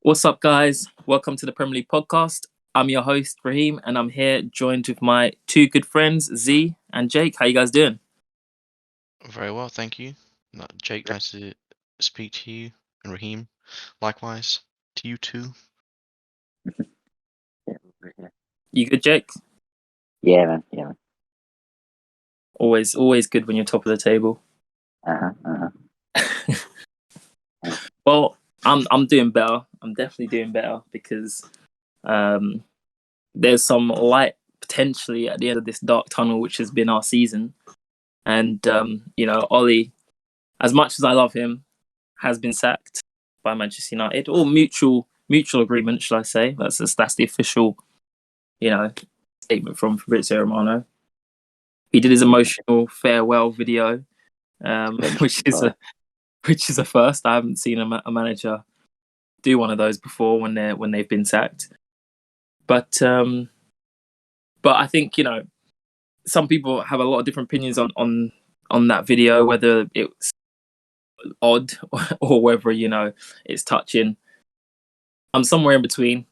What's up, guys? Welcome to the Premier League podcast. I'm your host, Raheem, and I'm here joined with my two good friends, Z and Jake. How you guys doing? Very well, thank you. Jake, nice to speak to you, and Raheem, likewise to you too. You good, Jake? Yeah, man. Yeah, man. Always good when you're top of the table. Well, I'm doing better. I'm definitely doing better because there's some light potentially at the end of this dark tunnel, which has been our season. And Ollie, as much as I love him, has been sacked by Manchester United, or mutual agreement, shall I say? That's the official, statement from Fabrizio Romano. He did his emotional farewell video, which is a first. I haven't seen a manager do one of those before when they've been sacked. But I think some people have a lot of different opinions on that video, whether it's odd or whether it's touching. I'm somewhere in between.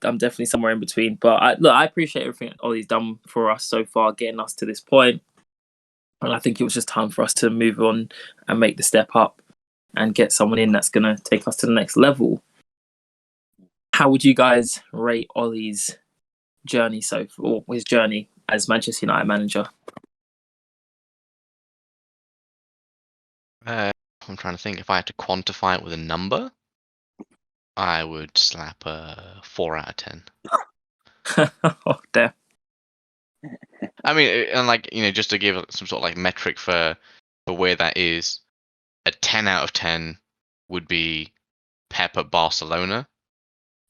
I'm definitely somewhere in between. But I appreciate everything Ollie's done for us so far, getting us to this point. And I think it was just time for us to move on and make the step up and get someone in that's going to take us to the next level. How would you guys rate Ollie's journey or his journey as Manchester United manager? I'm trying to think. If I had to quantify it with a number, I would slap a 4 out of 10. Oh, damn. I mean, and just to give some sort of metric for where that is, a 10 out of 10 would be Pep at Barcelona.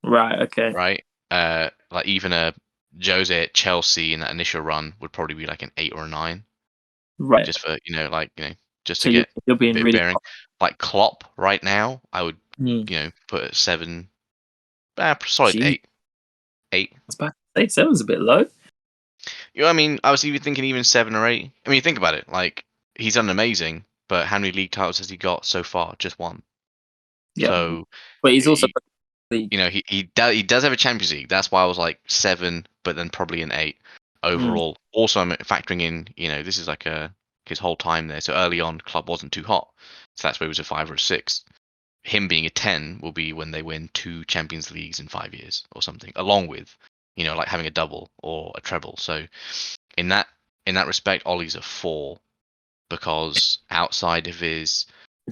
Right. Okay. Right. Even a Jose at Chelsea in that initial run would probably be like an 8 or a 9. Right. Just for just So to get you're being a bit really bearing. Like Klopp right now, I would put a 7. Solid 8. 8. I was about to say 7's a bit low. I mean, I was even thinking even 7 or 8. I mean, think about it. Like, he's done amazing, but how many league titles has he got so far? Just one. Yeah. So, but he's also he does have a Champions League. That's why I was like 7, but then probably an 8 overall. Also, I'm factoring in, this is like his whole time there. So early on, club wasn't too hot. So that's where he was a 5 or a 6. Him being a 10 will be when they win 2 Champions Leagues in 5 years or something, along with, like having a double or a treble. So in that respect, Ollie's a 4 because outside of his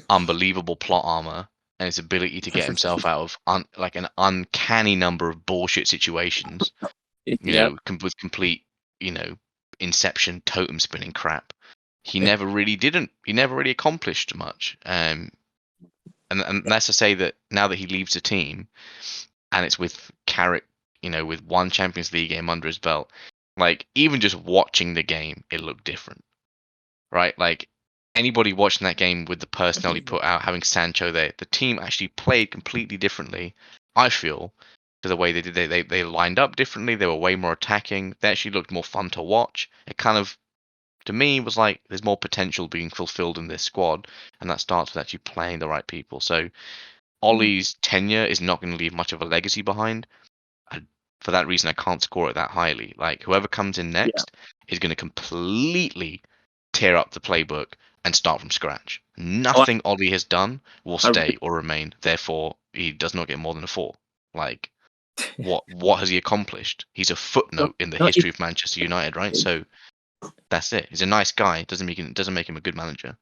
unbelievable plot armor and his ability to get himself out of an uncanny number of bullshit situations, with complete, inception totem spinning crap, he never really accomplished much. And that's to say that now that he leaves the team, and it's with Carrick, with 1 Champions League game under his belt, like even just watching the game, it looked different, right? Like anybody watching that game with the personnel he put out, having Sancho there, the team actually played completely differently. I feel to the way they did. They lined up differently. They were way more attacking. They actually looked more fun to watch. It kind of, to me, was like there's more potential being fulfilled in this squad, and that starts with actually playing the right people. So Ollie's tenure is not going to leave much of a legacy behind. For that reason, I can't score it that highly. Like whoever comes in next is going to completely tear up the playbook and start from scratch. Nothing Ollie has done will stay or remain. Therefore, he does not get more than a 4. Like, what has he accomplished? He's a footnote in the history of Manchester United, right? So that's it. He's a nice guy. Doesn't make him a good manager.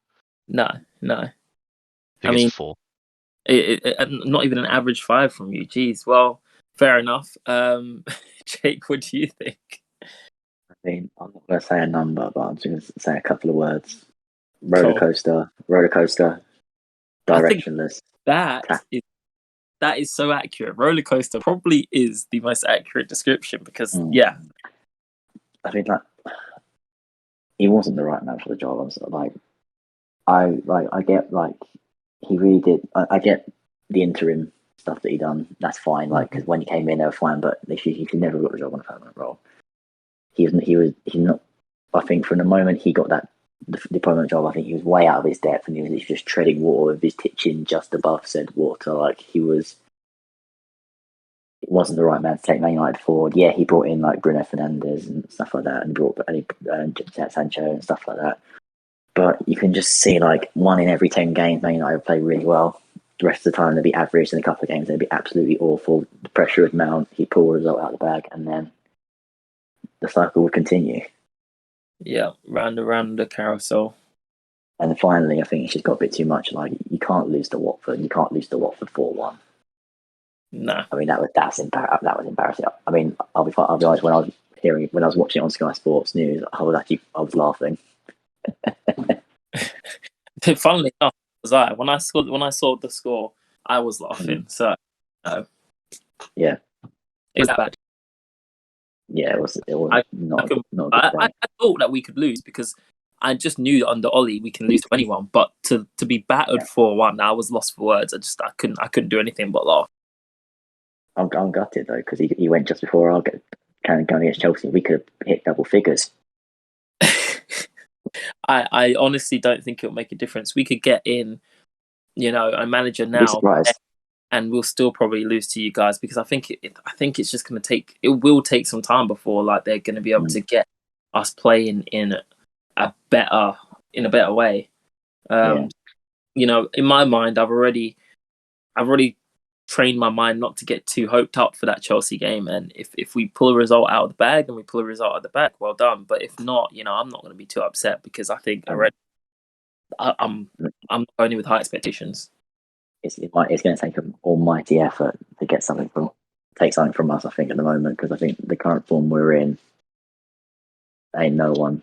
No. I mean, 4. Not even an average 5 from you. Jeez. Well, fair enough. Jake, what do you think? I mean, I'm not going to say a number, but I'm just going to say a couple of words. Roller coaster, directionless. That is so accurate. Roller coaster probably is the most accurate description because, I mean, he wasn't the right man for the job. I'm sort of I get he really did. I get the interim stuff that he done. That's fine. Because when he came in, they were fine, but he could never got the job on a permanent role. He's not. I think from the moment he got the permanent job, I think he was way out of his depth, and he was just treading water with his pitching just above said water. Like he was wasn't the right man to take Man United forward. Yeah, he brought in like Bruno Fernandes and stuff like that, and brought Sancho and stuff like that. But you can just see like 1 in every 10 games, Man United play really well. The rest of the time they'd be average, and a couple of games they'd be absolutely awful. The pressure would mount. He'd pull a result out of the bag, and then the cycle would continue. Yeah, round and round the carousel. And then finally, I think it's just got a bit too much. Like you can't lose to Watford. You can't lose to Watford 4-1. No. I mean that was embarrassing. I mean, I'll be honest. When I was watching it on Sky Sports News, I was laughing. Funnily enough, when I saw the score, I was laughing. So, yeah, it was that bad. Yeah, it was not a good day. I thought that we could lose because I just knew that under Ole we can lose to anyone. But to be battered 4-1, I was lost for words. I couldn't do anything but laugh. I'm gutted though because he went just before our going against Chelsea. We could have hit double figures. I honestly don't think it'll make a difference. We could get in, a manager now, and we'll still probably lose to you guys because I think it's just going to take. It will take some time before like they're going to be able to get us playing in a better way. In my mind, I've already trained my mind not to get too hoped up for that Chelsea game, and if we pull a result out of the bag, then we pull a result out of the bag. Well done. But if not, I'm not going to be too upset because I think I'm going in with high expectations. It's going to take an almighty effort to take something from us. I think at the moment because I think the current form we're in, ain't no one.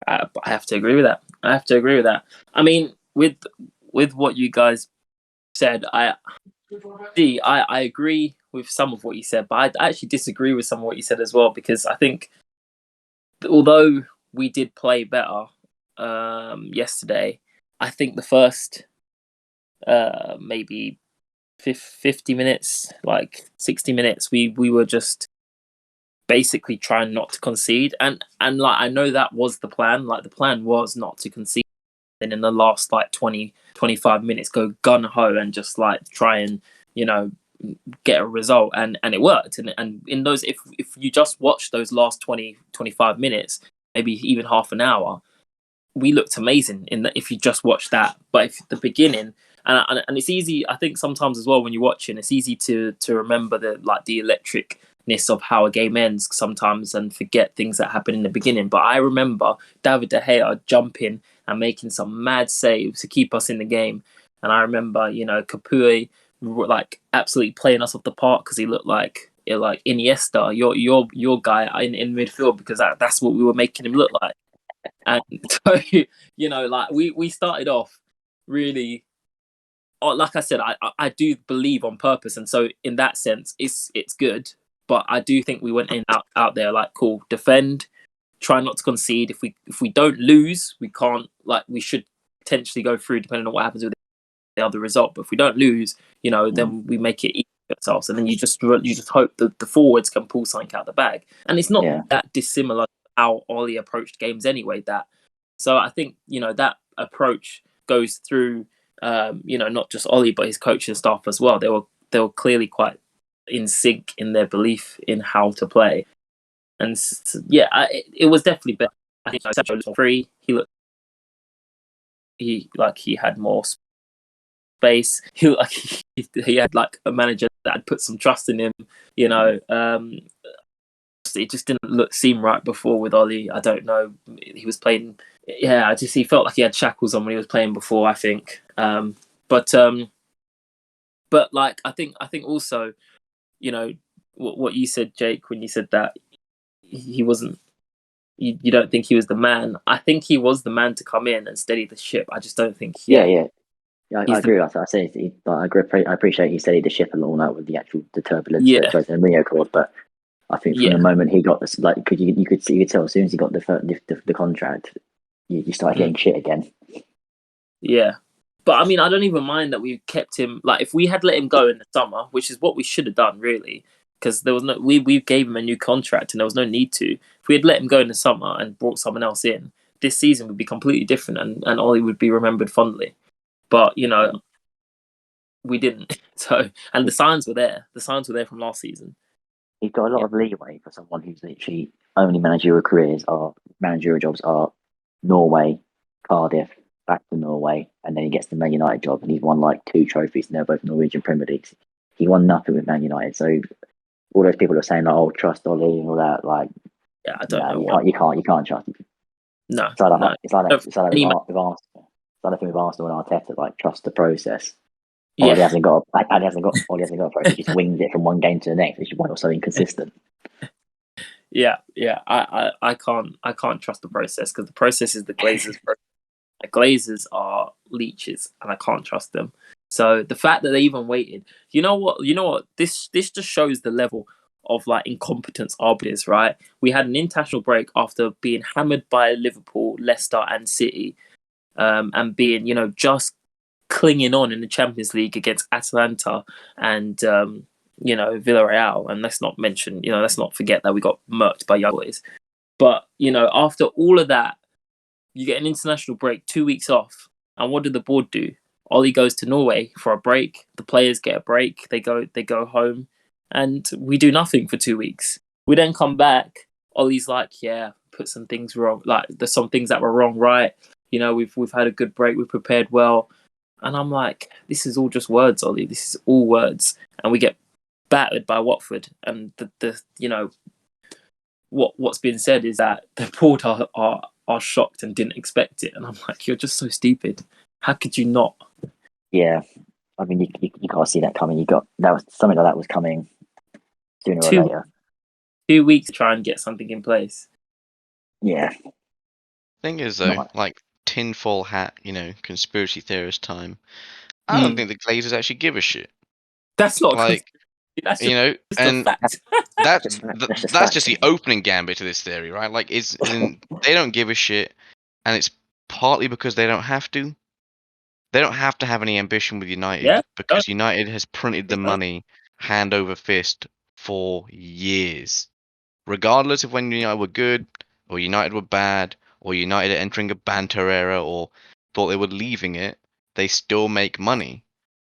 I have to agree with that. I mean, with what you guys said, I agree with some of what you said, but I actually disagree with some of what you said as well because I think although we did play better yesterday, I think the first maybe 50 minutes, like 60 minutes, we were just basically trying not to concede, and like I know that was the plan. Like the plan was not to concede, and in the last like 20-25 minutes go gun ho and just like try and get a result, and it worked. And in those, if you just watch those last 20-25 minutes, maybe even half an hour, we looked amazing in that if you just watch that. But if the beginning, and it's easy, I think sometimes as well when you're watching, it's easy to remember the electricness of how a game ends sometimes and forget things that happen in the beginning. But I remember David De Gea jumping and making some mad saves to keep us in the game. And I remember, Capoue like absolutely playing us off the park because he looked like Iniesta, your guy in midfield, because that's what we were making him look like. And so, like we started off really, like I said, I do believe on purpose, and so in that sense, it's good. But I do think we went in out there like cool, defend, try not to concede. If we don't lose, we can't we should potentially go through depending on what happens with the other result. But if we don't lose, then we make it easy for ourselves, and then you just hope that the forwards can pull something out of the bag. And it's not that dissimilar to how Ole approached games anyway. So I think that approach goes through not just Ole but his coaching staff as well. They were clearly quite in sync in their belief in how to play, and it was definitely better. I think Sancho was free. He had more space. He had like a manager that had put some trust in him. It just didn't seem right before with Ole. I don't know. He was playing. Yeah, he felt like he had shackles on when he was playing before, I think. But like I think also, what you said, Jake, when you said that he wasn't. You don't think he was the man. I think he was the man to come in and steady the ship. I just don't think. Yeah. I agree. I appreciate he steadied the ship along that with the turbulence that and Rio caused. But I think from the moment he got this, like, you could tell as soon as he got the contract, you started getting shit again. Yeah, but I mean, I don't even mind that we kept him. Like, if we had let him go in the summer, which is what we should have done, really, because there was we gave him a new contract and there was no need to. If we had let him go in the summer and brought someone else in, this season would be completely different, and Ole would be remembered fondly. But we didn't. So, and the signs were there. The signs were there from last season. He's got a lot of leeway for someone who's literally only managerial jobs are Norway, Cardiff, back to Norway, and then he gets the Man United job, and he's won like 2 trophies, and they're both Norwegian Premier Leagues. He won nothing with Man United, so all those people are saying like, "Oh, trust Ole" and all that. Like, Yeah, I don't no, know what. you can't trust him. No, It's like no. that. It's like that. It's like that Any with Arsenal. It's like the thing with Arsenal and Arteta. Like, trust the process. Ole yeah, hasn't got. Ole hasn't got. Ole hasn't got a process. He just wings it from one game to the next, which is why you're so inconsistent. yeah. I can't trust the process because the process is the Glazers. The Glazers are leeches, and I can't trust them. So the fact that they even waited, you know what? This just shows the level of like incompetence arbiters, right? We had an international break after being hammered by Liverpool, Leicester, and City, and being just clinging on in the Champions League against Atalanta and Villarreal. And let's not forget that we got murked by Young Boys. But after all of that, you get an international break, 2 weeks off, and what did the board do? Ollie goes to Norway for a break. The players get a break. They go home, and we do nothing for 2 weeks. We then come back. Ollie's like, yeah, put some things wrong. Like there's some things that were wrong, right? We've had a good break. We've prepared well, and I'm like, this is all just words, Ollie. This is all words, and we get battered by Watford. And what's been said is that the board are shocked and didn't expect it, and I'm like, you're just so stupid. How could you not? Yeah, I mean, you can't see that coming. That was something like that was coming sooner or Two later. 2 weeks to try and get something in place. Yeah, Thing is, though, not, like tinfoil hat, conspiracy theorist time. I don't think the Glazers actually give a shit. That's not Like, that's you know, just a and fact. that's that's just that's just facts. the opening gambit to this theory, right? Like, they don't give a shit, and it's partly because they don't have to. They don't have to have any ambition with Yeah, United because United has printed the money hand over fist for years. Regardless of when United were good or United were bad or United are entering a banter era or thought they were leaving it, they still make money.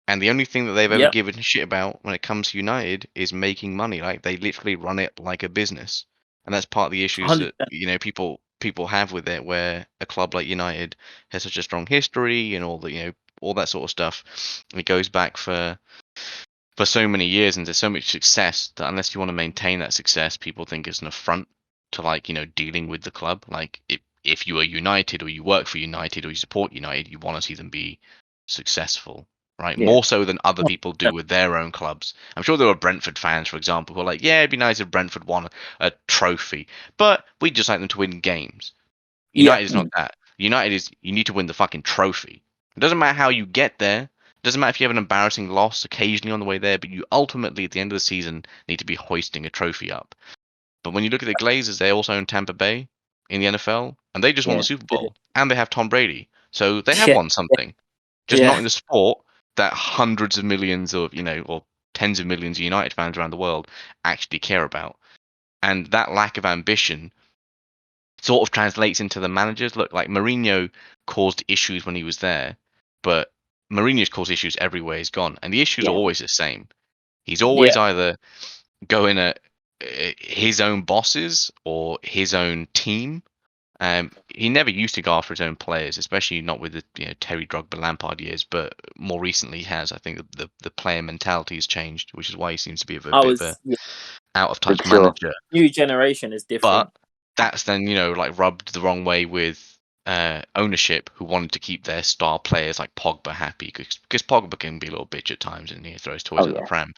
And the only thing that they've ever yep, given a shit about when it comes to United is making money. Like they literally run it like a business. And that's part of the issues that, 100%. people have with it, where a club like United has such a strong history and all that sort of stuff. It goes back for so many years and there's so much success that unless you want to maintain that success, people think it's an affront to dealing with the club. Like if you are United or you work for United or you support United, you want to see them be successful, right? Yeah, More so than other people do with their own clubs. I'm sure there were Brentford fans, for example, who are like, yeah, it'd be nice if Brentford won a trophy, but we'd just like them to win games. Yeah, United is not that. United is you need to win the fucking trophy. It doesn't matter how you get there. It doesn't matter if you have an embarrassing loss occasionally on the way there, but you ultimately, at the end of the season, need to be hoisting a trophy up. But when you look at the Glazers, they also own Tampa Bay in the NFL, and they just won the yeah, Super Bowl, and they have Tom Brady, so they have yeah, won something, just not yeah. in the sport that hundreds of millions of or tens of millions of United fans around the world actually care about. And that lack of ambition sort of translates into the managers. Look, like Mourinho caused issues when he was there, but Mourinho's caused issues everywhere he's gone, and the issues are yeah, always the same. He's always Yeah, either going at his own bosses or his own team. He never used to go after his own players, especially not with the Terry Drogba Lampard years, but more recently he has. I think the player mentality has changed, which is why he seems to be a I bit of a was. Yeah, out of for touch sure. manager. new generation is But different. that's then like rubbed the wrong way with ownership, who wanted to keep their star players like Pogba happy, because Pogba can be a little bitch at times and he throws toys Oh at the yeah, pram.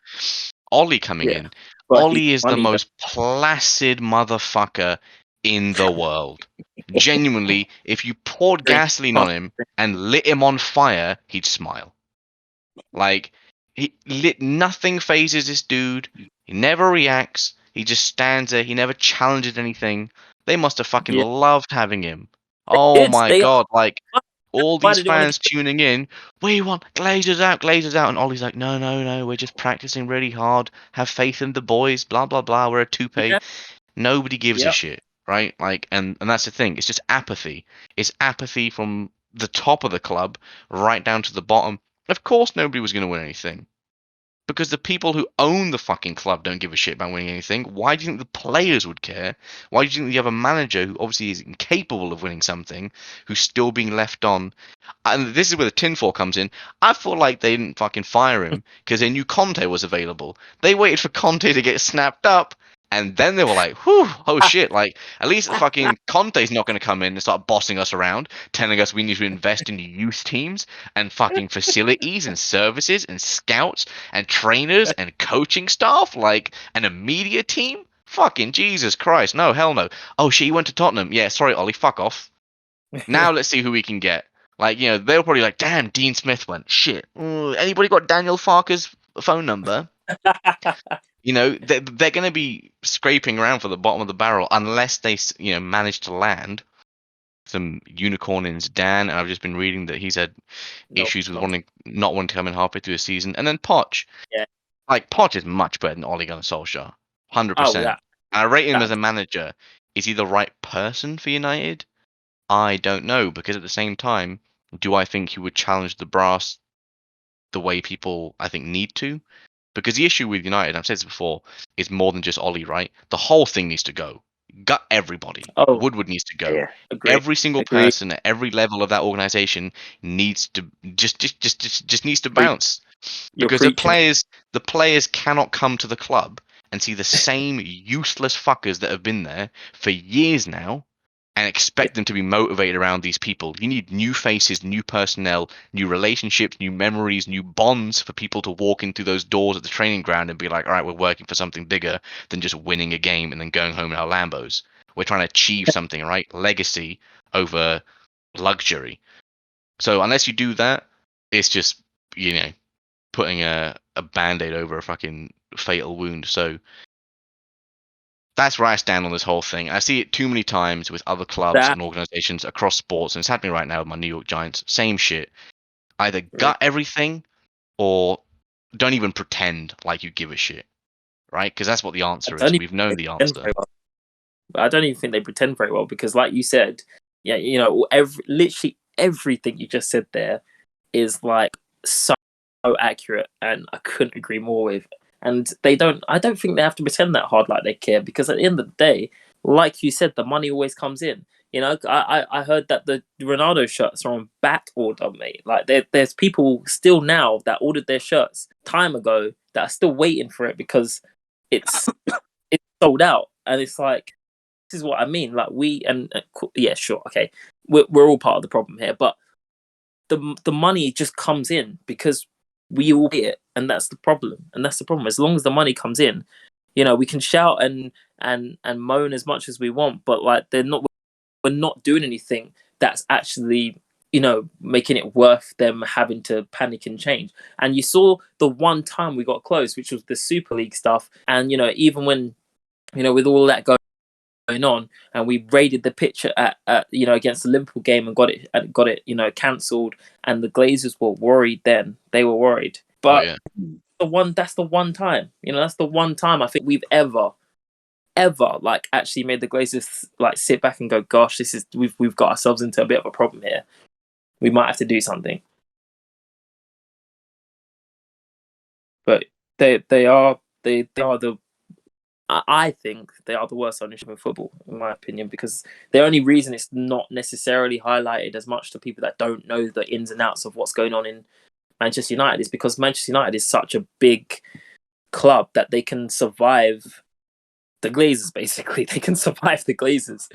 Ollie coming Yeah, in. but he's Ollie is the money. most placid motherfucker in the world. Genuinely, if you poured gasoline on him and lit him on fire, he'd smile. Like nothing phases this dude. He never reacts. He just stands there. He never challenges anything. They must have fucking Yeah, loved having him. Oh kids. my They god! Like all why these did they want to fans tuning in. We want Glazers out, and Ollie's like, no, no, no. We're just practicing really hard. Have faith in the boys. Blah blah blah. We're a toupee. Yeah, Nobody gives a yeah. shit, right? Like, and that's the thing. It's just apathy. It's apathy from the top of the club right down to the bottom. Of course, nobody was going to win anything. Because the people who own the fucking club don't give a shit about winning anything. Why do you think the players would care? Why do you think you have a manager who obviously is incapable of winning something, who's still being left on? And this is where the tinfoil comes in. I feel like they didn't fucking fire him because they knew Conte was available. They waited for Conte to get snapped up, and then they were like, whew, oh shit, like, at least fucking Conte's not going to come in and start bossing us around, telling us we need to invest in youth teams and fucking facilities and services and scouts and trainers and coaching staff, like, and a media team. Fucking Jesus Christ, no, hell no. Oh shit, you went to Tottenham. Yeah, sorry, Ollie, fuck off. Now let's see who we can get. Like, you know, they'll probably like, damn, Dean Smith went. Shit. Anybody got Daniel Farker's phone number? You know, they're going to be scraping around for the bottom of the barrel unless they, you know, manage to land some unicorn in Zidane. And I've just been reading that he's had issues with not wanting to come in halfway through the season. And then Poch. Yeah. Like, Poch is much better than Ole Gunnar Solskjaer. 100%. Oh, yeah. And I rate him as a manager. Is he the right person for United? I don't know, because at the same time, do I think he would challenge the brass the way people, I think, need to? Because the issue with United, I've said this before, is more than just Ollie, right? The whole thing needs to go. Gut everybody. Oh, Woodward needs to go. Yeah. Agreed. Every single person at every level of that organization needs to just needs to bounce. Because the players cannot come to the club and see the same useless fuckers that have been there for years now and expect them to be motivated around these people. You need new faces, new personnel, new relationships, new memories, new bonds for people to walk into those doors at the training ground and be like, all right, we're working for something bigger than just winning a game and then going home in our Lambos. We're trying to achieve something, right? Legacy over luxury. So unless you do that, it's just, you know, putting a band-aid over a fucking fatal wound. So that's where I stand on this whole thing. I see it too many times with other clubs and organizations across sports, and it's happening right now with my New York Giants. Same shit. Either gut everything or don't even pretend like you give a shit, right? Because that's what the answer is. We've known the answer. I don't even think they pretend very well because, like you said, yeah, you know, literally everything you just said there is like so accurate, and I couldn't agree more with. And I don't think they have to pretend that hard like they care, because at the end of the day, like you said, the money always comes in. You know, I heard that the Ronaldo shirts are on back order, mate. Like there's people still now that ordered their shirts time ago that are still waiting for it because it's it's sold out. And it's like, this is what I mean. Like yeah, sure, okay, we're all part of the problem here, but the money just comes in because we all pay it, and that's the problem. As long as the money comes in, you know, we can shout and moan as much as we want, but like we're not doing anything that's actually, you know, making it worth them having to panic and change. And you saw the one time we got close, which was the Super League stuff, and you know, even when, you know, with all that going on, and we raided the pitch at you know, against the Liverpool game and got it you know, cancelled, and the Glazers were worried. Then they were worried, but that's the one time, you know, that's the one time I think we've ever like actually made the Glazers like sit back and go, gosh, this is we've got ourselves into a bit of a problem here, we might have to do something. But they are the, I think they are the worst ownership in football, in my opinion, because the only reason it's not necessarily highlighted as much to people that don't know the ins and outs of what's going on in Manchester United is because Manchester United is such a big club that they can survive the Glazers, basically. They can survive the Glazers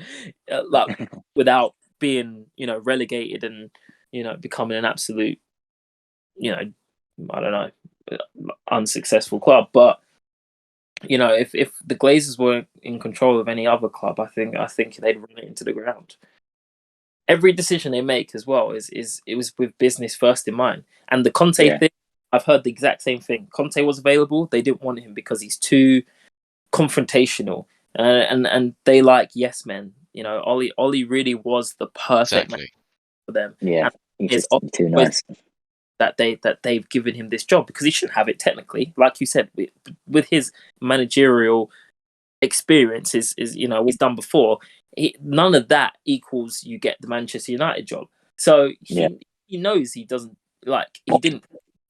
like, without being, you know, relegated and, you know, becoming an absolute, you know, I don't know, unsuccessful club. But you know, if the Glazers were in control of any other club, I think they'd run it into the ground. Every decision they make as well it was with business first in mind. And the Conte thing, I've heard the exact same thing. Conte was available, they didn't want him because he's too confrontational, and they like yes men. You know, Ollie really was the perfect man for them. Yeah, he's just too nice. That they've given him this job, because he shouldn't have it technically. Like you said, with his managerial experience is you know, what he's done before, none of that equals you get the Manchester United job. So he knows he doesn't, like, he didn't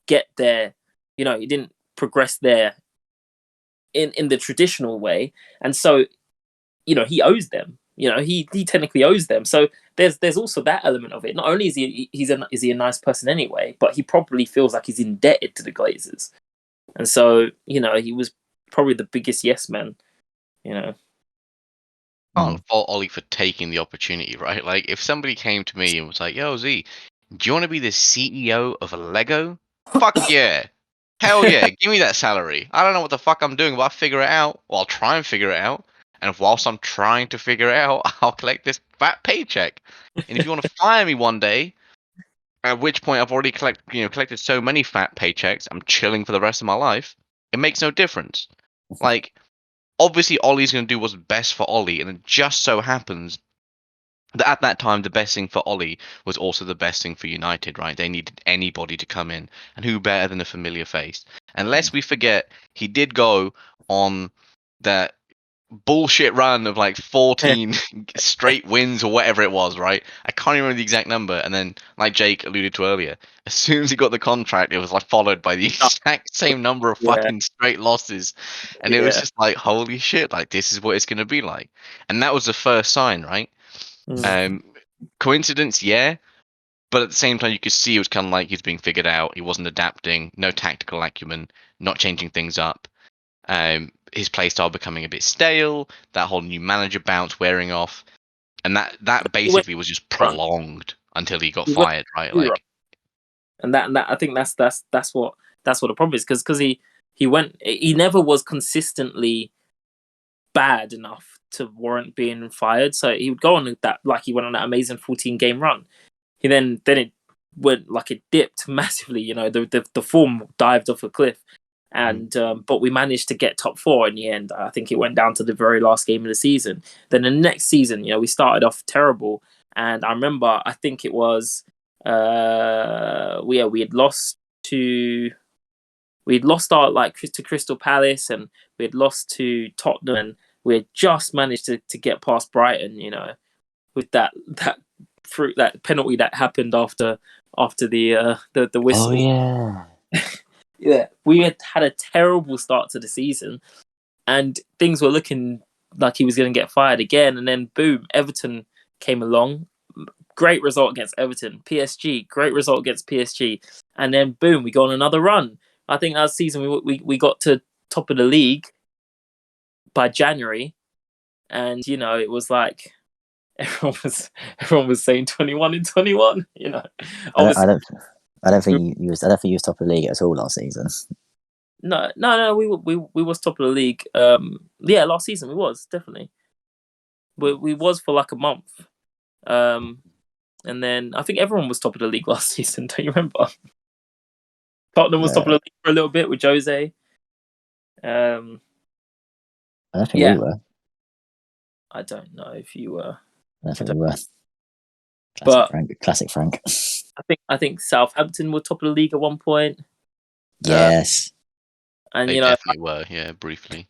get there, you know, he didn't progress there in the traditional way, and so he owes them. He technically owes them. So there's also that element of it. Not only is he a nice person anyway, but he probably feels like he's indebted to the Glazers, and so he was probably the biggest yes man. Can't fault Ollie for taking the opportunity, right? Like, if somebody came to me and was like, "Yo, Z, do you want to be the CEO of a Lego?" Fuck yeah. Hell yeah, give me that salary. I don't know what the fuck I'm doing, but I'll figure it out. Or I'll try and figure it out. And whilst I'm trying to figure it out, I'll collect this fat paycheck. And if you want to fire me one day, at which point I've already collected so many fat paychecks, I'm chilling for the rest of my life, it makes no difference. Like, obviously Ollie's going to do what's best for Ollie, and it just so happens that at that time the best thing for Ollie was also the best thing for United, right? They needed anybody to come in, and who better than a familiar face? And lest we forget, he did go on that bullshit run of like 14 straight wins or whatever it was, right? I can't remember the exact number. And then, like Jake alluded to earlier, as soon as he got the contract, it was like followed by the exact same number of fucking straight losses. And it was just like, holy shit, like this is what it's going to be like. And that was the first sign, right? Coincidence, yeah. But at the same time, you could see it was kind of like he's being figured out. He wasn't adapting, no tactical acumen, not changing things up. His playstyle becoming a bit stale, that whole new manager bounce wearing off, and that basically was just prolonged until he got fired, right? Like, and that I think that's what the problem is, because he never was consistently bad enough to warrant being fired. So he would go on that, like he went on that amazing 14-game run. He then it went like it dipped massively. The form dived off a cliff. And but we managed to get top 4 in the end. I think it went down to the very last game of the season. Then the next season, we started off terrible. And I remember, I think it was, we had lost to Crystal Palace, and we had lost to Tottenham, and we had just managed to get past Brighton. With that penalty that happened after the whistle. Oh yeah. Yeah, we had a terrible start to the season, and things were looking like he was going to get fired again. And then, boom, Everton came along. Great result against Everton. PSG, great result against PSG. And then, boom, we go on another run. I think that season we got to top of the league by January, and it was like everyone was saying 21 and 21. I don't think you was top of the league at all last season. No, we was top of the league. Last season we was definitely. We was for like a month, and then I think everyone was top of the league last season. Don't you remember? Tottenham was top of the league for a little bit with Jose. I don't think we were. I don't know if you were. I don't think we were. Classic Frank. I think Southampton were top of the league at one point. Yes. And they definitely were, yeah, briefly.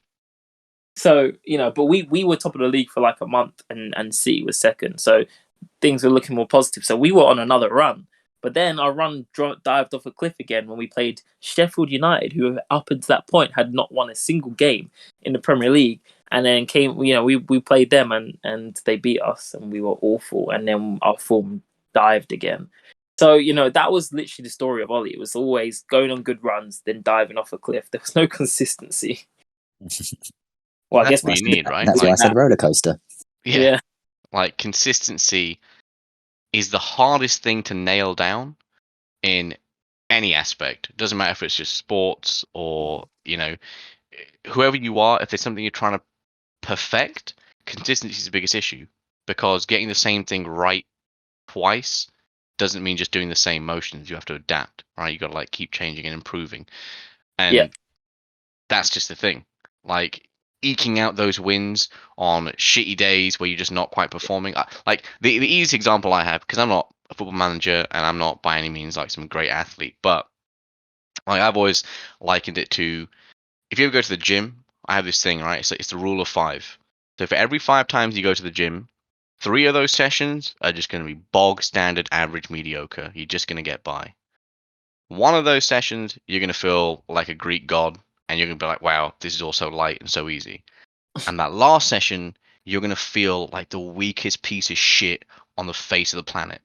So, but we were top of the league for like a month, and City was second. So things were looking more positive. So we were on another run. But then our run dived off a cliff again when we played Sheffield United, who up until that point had not won a single game in the Premier League. And then we played them, and they beat us, and we were awful. And then our form dived again. So, that was literally the story of Ollie. It was always going on good runs, then diving off a cliff. There was no consistency. Well, I guess what you need, right? That's why I said roller coaster. Yeah. Like, consistency is the hardest thing to nail down in any aspect. It doesn't matter if it's just sports or, whoever you are, if there's something you're trying to perfect, consistency is the biggest issue, because getting the same thing right twice doesn't mean just doing the same motions. You have to adapt, right? You got to keep changing and improving, and that's just the thing. Like, eking out those wins on shitty days where you're just not quite performing. Like the easiest example I have, because I'm not a football manager and I'm not by any means some great athlete, but I've always likened it to, if you ever go to the gym, I have this thing, right? It's the rule of 5. So for every 5 times you go to the gym, 3 of those sessions are just going to be bog standard, average, mediocre. You're just going to get by. One of those sessions, you're going to feel like a Greek god, and you're going to be like, wow, this is all so light and so easy. And that last session, you're going to feel like the weakest piece of shit on the face of the planet.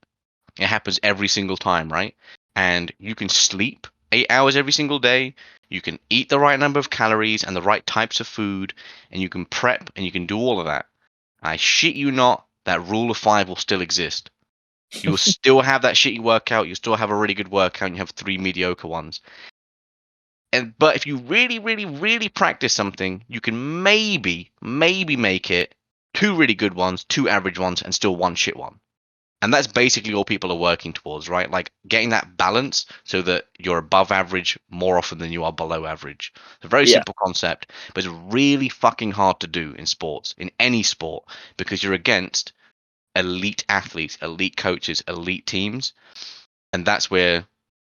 It happens every single time, right? And you can sleep 8 hours every single day. You can eat the right number of calories and the right types of food, and you can prep and you can do all of that. I shit you not, that rule of 5 will still exist. You will still have that shitty workout. You still have a really good workout. And you have 3 mediocre ones. But if you really, really, really practice something, you can maybe make it 2 really good ones, 2 average ones, and still 1 shit one. And that's basically all people are working towards, right? Like getting that balance so that you're above average more often than you are below average. It's a very simple concept, but it's really fucking hard to do in sports, in any sport, because you're against elite athletes, elite coaches, elite teams. And that's where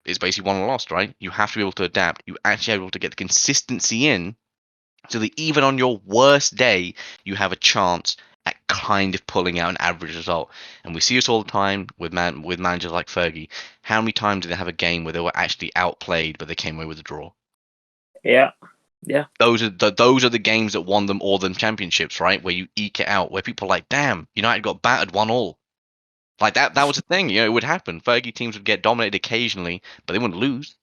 it's basically won or lost, right? You have to be able to adapt. You actually have able to get the consistency in so that even on your worst day, you have a chance at kind of pulling out an average result. And we see this all the time with managers like Fergie. How many times did they have a game where they were actually outplayed, but they came away with a draw? Yeah. Those are the games that won them all them championships, right? Where you eke it out, where people are like, damn, United got battered 1-1. Like that was the thing, it would happen. Fergie teams would get dominated occasionally, but they wouldn't lose.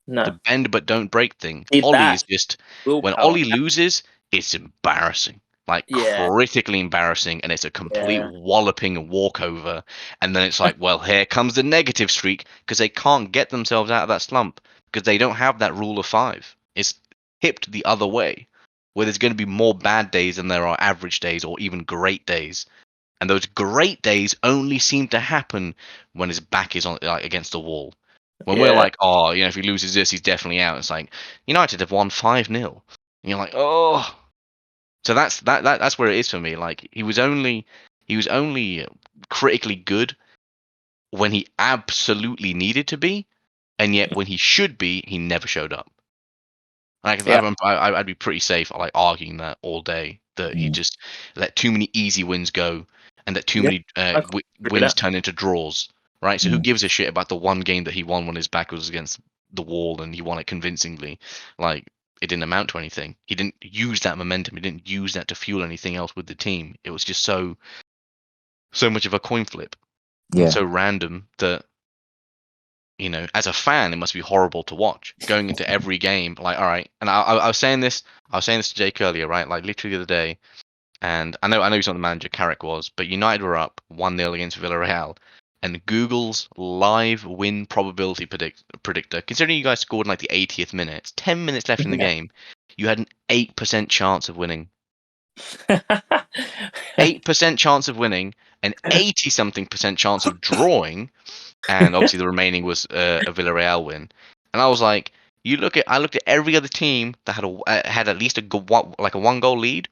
No. The bend but don't break thing. See, Ollie that is just when willpower. Ollie loses, it's embarrassing. Like Yeah. critically embarrassing, and it's a complete Yeah. walloping walkover. And then it's like, well, here comes the negative streak because they can't get themselves out of that slump because they don't have that rule of 5. It's tipped the other way, where there's going to be more bad days than there are average days or even great days. And those great days only seem to happen when his back is on like against the wall. When we're like, oh, if he loses this, he's definitely out. It's like United have won 5-0. And you're like, oh. So that's where it is for me. Like he was only critically good when he absolutely needed to be, and yet when he should be, he never showed up. I'd be pretty safe like arguing that all day that he just let too many easy wins go and that too many wins turn into draws, right? So who gives a shit about the one game that he won when his back was against the wall and he won it convincingly? Like it didn't amount to anything. He didn't use that momentum. He didn't use that to fuel anything else with the team. It was just so much of a coin flip and so random that as a fan, it must be horrible to watch going into every game. Like, all right, and I was saying this to Jake earlier, right? Like literally the other day, and I know he's not the manager, Carrick was, but United were up 1-0 against Villarreal, and Google's live win probability predictor, considering you guys scored in like the 80th minute, it's 10 minutes left in the game, you had an 8% chance of winning. 8% chance of winning, an 80-something% chance of drawing. And obviously the remaining was a Villarreal win. And I was like, I looked at every other team that had at least a 1-goal lead,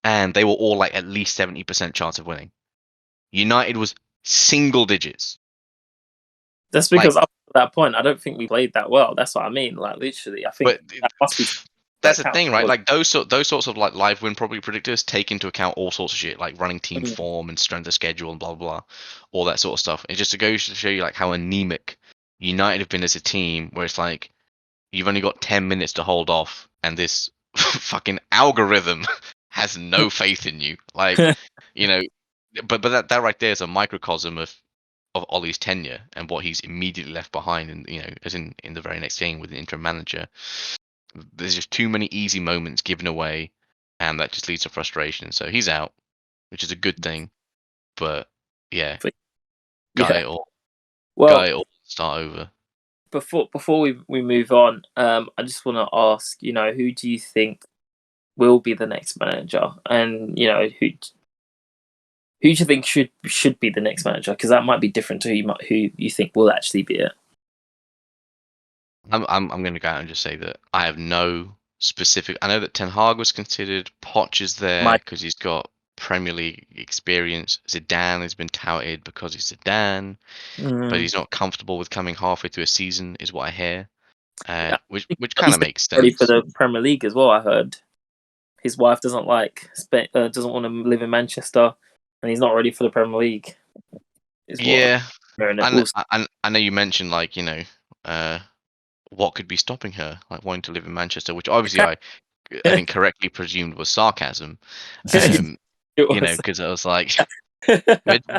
and they were all like at least 70% chance of winning. United was single digits. That's because up to that point, I don't think we played that well. That's what I mean. Like literally, I think that must be. That's the thing, right? Like those sorts of like live win probability predictors take into account all sorts of shit, like running team form and strength of schedule and blah blah blah, all that sort of stuff. It just goes to show you like how anemic United have been as a team, where it's like you've only got 10 minutes to hold off, and this fucking algorithm has no faith in you. Like, but that right there is a microcosm of Ollie's tenure and what he's immediately left behind, and as in the very next game with the interim manager. There's just too many easy moments given away, and that just leads to frustration. So he's out, which is a good thing. But yeah, got it all. Start over. Before we move on, I just want to ask, who do you think will be the next manager, and who do you think should be the next manager? Because that might be different to who you think will actually be it. I'm going to go out and just say that I have no specific. I know that Ten Hag was considered. Poch is there because he's got Premier League experience. Zidane has been touted because he's Zidane, but he's not comfortable with coming halfway through a season, is what I hear. Which kind of makes sense. Ready for the Premier League as well. I heard his wife doesn't want to live in Manchester, and he's not ready for the Premier League. Yeah, I know you mentioned like what could be stopping her, like wanting to live in Manchester, which obviously I think correctly presumed was sarcasm. It was. Because I was like,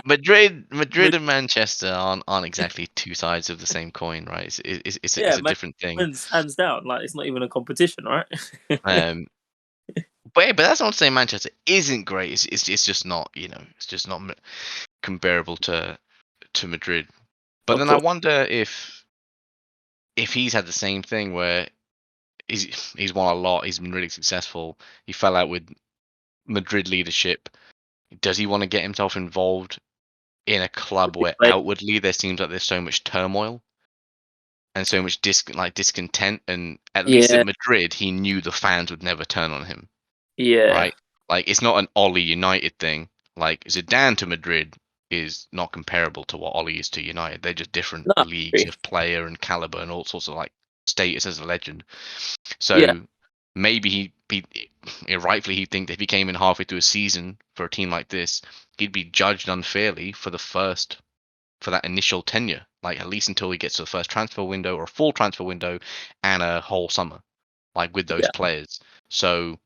Madrid and Manchester aren't exactly two sides of the same coin, right? It's Yeah, a man, different thing. wins hands down. Like it's not even a competition, right? Um, but that's not to say Manchester isn't great. It's just not, it's just not comparable to Madrid. But Of then I course. wonder if he's had the same thing where he's won a lot, he's been really successful. He fell out with Madrid leadership. Does he want to get himself involved in a club where Like, outwardly there seems like there's so much turmoil and so much discontent? And at least at yeah, Madrid, he knew the fans would never turn on him, yeah, right? Like it's not an Ole United thing. Like Zidane to Madrid is not comparable to what Ole is to United. They're just different no, I leagues agree. of player and caliber and all sorts of like status as a legend. Yeah, So maybe rightfully he'd think that if he came in halfway through a season for a team like this, he'd be judged unfairly for that initial tenure, like at least until he gets to the first transfer window or a full transfer window and a whole summer, like with those yeah, players. So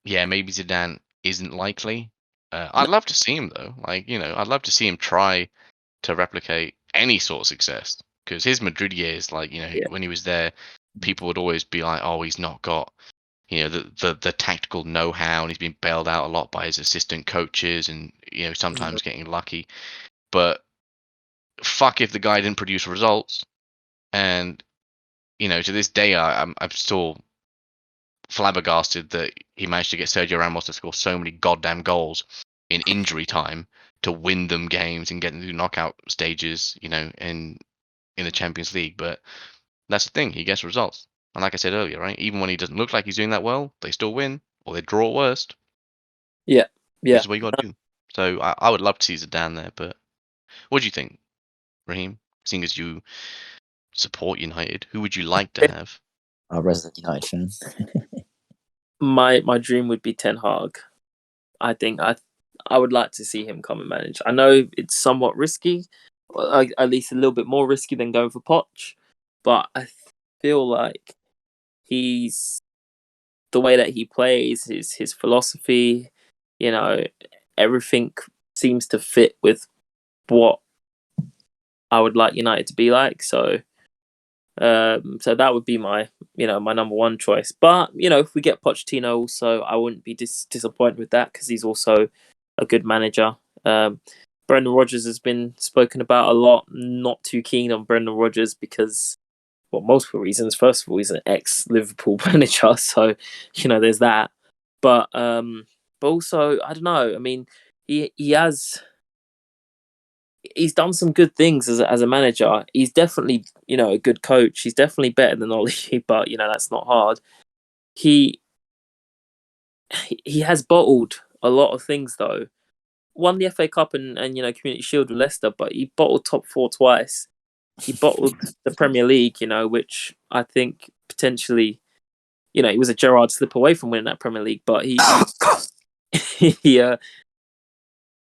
yeah, maybe Zidane isn't likely. no, I'd love to see him though. Like I'd love to see him try to replicate any sort of success because his Madrid years, like yeah, when he was there, people would always be like, "Oh, he's not got the tactical know-how, and he's been bailed out a lot by his assistant coaches, and mhm, sometimes getting lucky." But fuck if the guy didn't produce results, and to this day, I'm still flabbergasted that he managed to get Sergio Ramos to score so many goddamn goals in injury time to win them games and get into knockout stages, in the Champions League. But that's the thing, he gets results. And like I said earlier, right, even when he doesn't look like he's doing that well, they still win or they draw at worst, yeah, which yeah. is what you got to do. So I would love to see Zidane there, but what do you think, Raheem? Seeing as you support United, who would you like to have? Our resident United fan. My dream would be Ten Hag. I think I would like to see him come and manage. I know it's somewhat risky, at least a little bit more risky than going for Poch, but I feel like he's the way that he plays, his philosophy, you know, everything seems to fit with what I would like United to be like. So that would be my number one choice. But if we get Pochettino, also I wouldn't be disappointed with that because he's also a good manager. Brendan Rodgers has been spoken about a lot. Not too keen on Brendan Rodgers because, well, multiple reasons. First of all, he's an ex-Liverpool manager, so there's that. But also I don't know. I mean, he's done some good things as a manager. He's definitely a good coach. He's definitely better than Ole, but that's not hard. He he has bottled a lot of things though. Won the FA Cup and Community Shield with Leicester, but he bottled top four twice. He bottled the Premier League, which I think potentially he was a Gerrard slip away from winning that Premier League, but he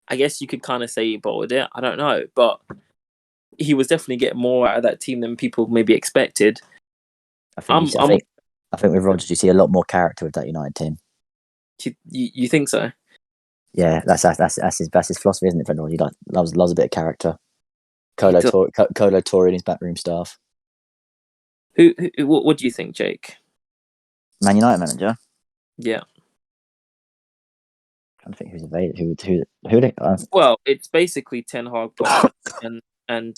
I guess you could kind of say he bottled it. I don't know, but he was definitely getting more out of that team than people maybe expected. I think I'm, you see, I'm. I think with Rodgers you see a lot more character with that United team. You think so? Yeah, that's his philosophy, isn't it? Brendan? He loves a bit of character. He does. Colo Torre and his backroom staff. What do you think, Jake? Man United manager. Yeah. I don't think who's available. Who they? Well, it's basically Ten Hag, and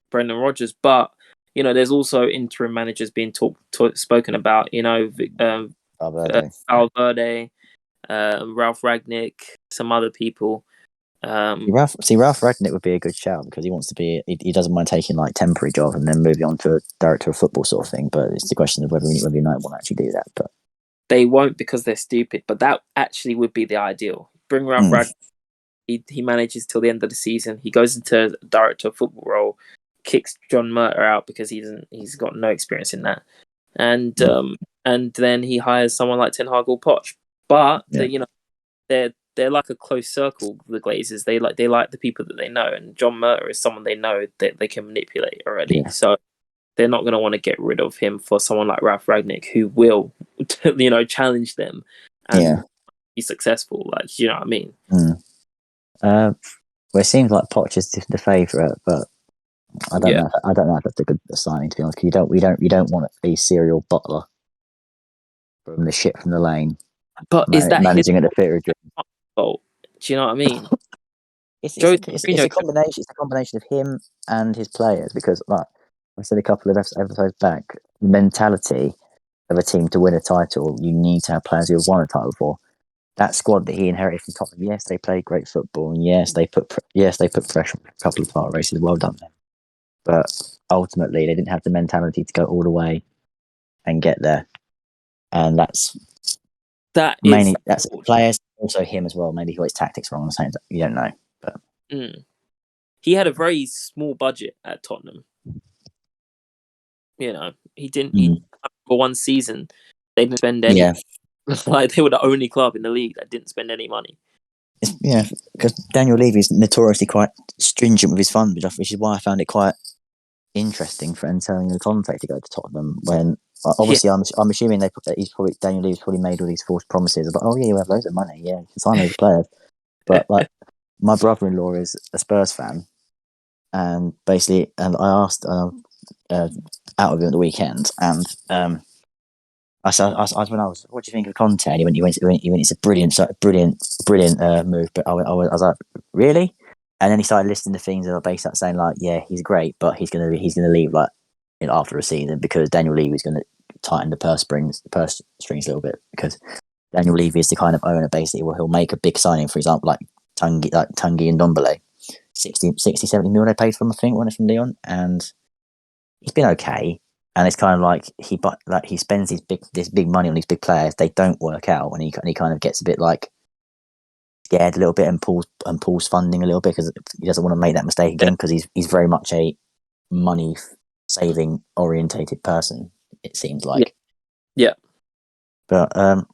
Brendan Rodgers, but there's also interim managers being spoken about. Valverde. Valverde, Ralph Ragnick, some other people. Ralph Ragnick would be a good shout because he wants to be. He doesn't mind taking like temporary job and then moving on to a director of football sort of thing. But it's the question of whether United want to actually do that. But they won't because they're stupid. But that actually would be the ideal. Bring Ralph Ragnick. He manages till the end of the season. He goes into director of football role, kicks John Murter out because he's got no experience in that, and then he hires someone like Ten Hag or Poch. But they're like a close circle. The Glazers they like the people that they know, and John Murter is someone they know that they can manipulate already. Yeah. So they're not going to want to get rid of him for someone like Ralph Ragnick, who will, challenge them and be successful. Like, you know what I mean? Well, it seems like Poch is the favourite, but I don't know. I don't know if that's a good signing, to be honest. Because you don't want a serial butler from the ship from the lane, but is that managing at the theatre of dreams. fault? Do you know what I mean? It's a combination. It's a combination of him and his players, because, like I said a couple of episodes back, the mentality of a team to win a title, you need to have players who have won a title before. That squad that he inherited from Tottenham, yes, they played great football, and yes, they put pressure on a couple of title races. Well done, them. But ultimately, they didn't have the mentality to go all the way and get there, and that's players, also him as well. Maybe he got his tactics wrong. I'm saying that you don't know, but he had a very small budget at Tottenham. You know, he didn't. For one season, they didn't spend any. Yeah. Like, they were the only club in the league that didn't spend any money. Because Daniel Levy is notoriously quite stringent with his funding, which is why I found it quite interesting for Antonio Conte to go to Tottenham. When obviously I'm assuming Daniel Levy's probably made all these false promises about, oh yeah, you have loads of money, yeah, you can sign loads of players. But like, my brother-in-law is a Spurs fan, and basically, and I asked out of him at the weekend, and I said, what do you think of Conte? And he went, it's a brilliant move. But I was like, really? And then he started listing the things that are basically saying, like, yeah, he's great, but he's gonna leave, like, after a season, because Daniel Levy is going to tighten the purse strings a little bit, because Daniel Levy is the kind of owner basically where he'll make a big signing, for example, like Tanguy and Ndombele, 60, 70 mil they paid for him, I think, when it's from Lyon, and he's been okay. And it's kind of like he spends this big money on these big players. They don't work out, and he kind of gets a bit like scared a little bit, and pulls funding a little bit, because he doesn't want to make that mistake again, because he's very much a money saving orientated person, it seems like. Yeah. But I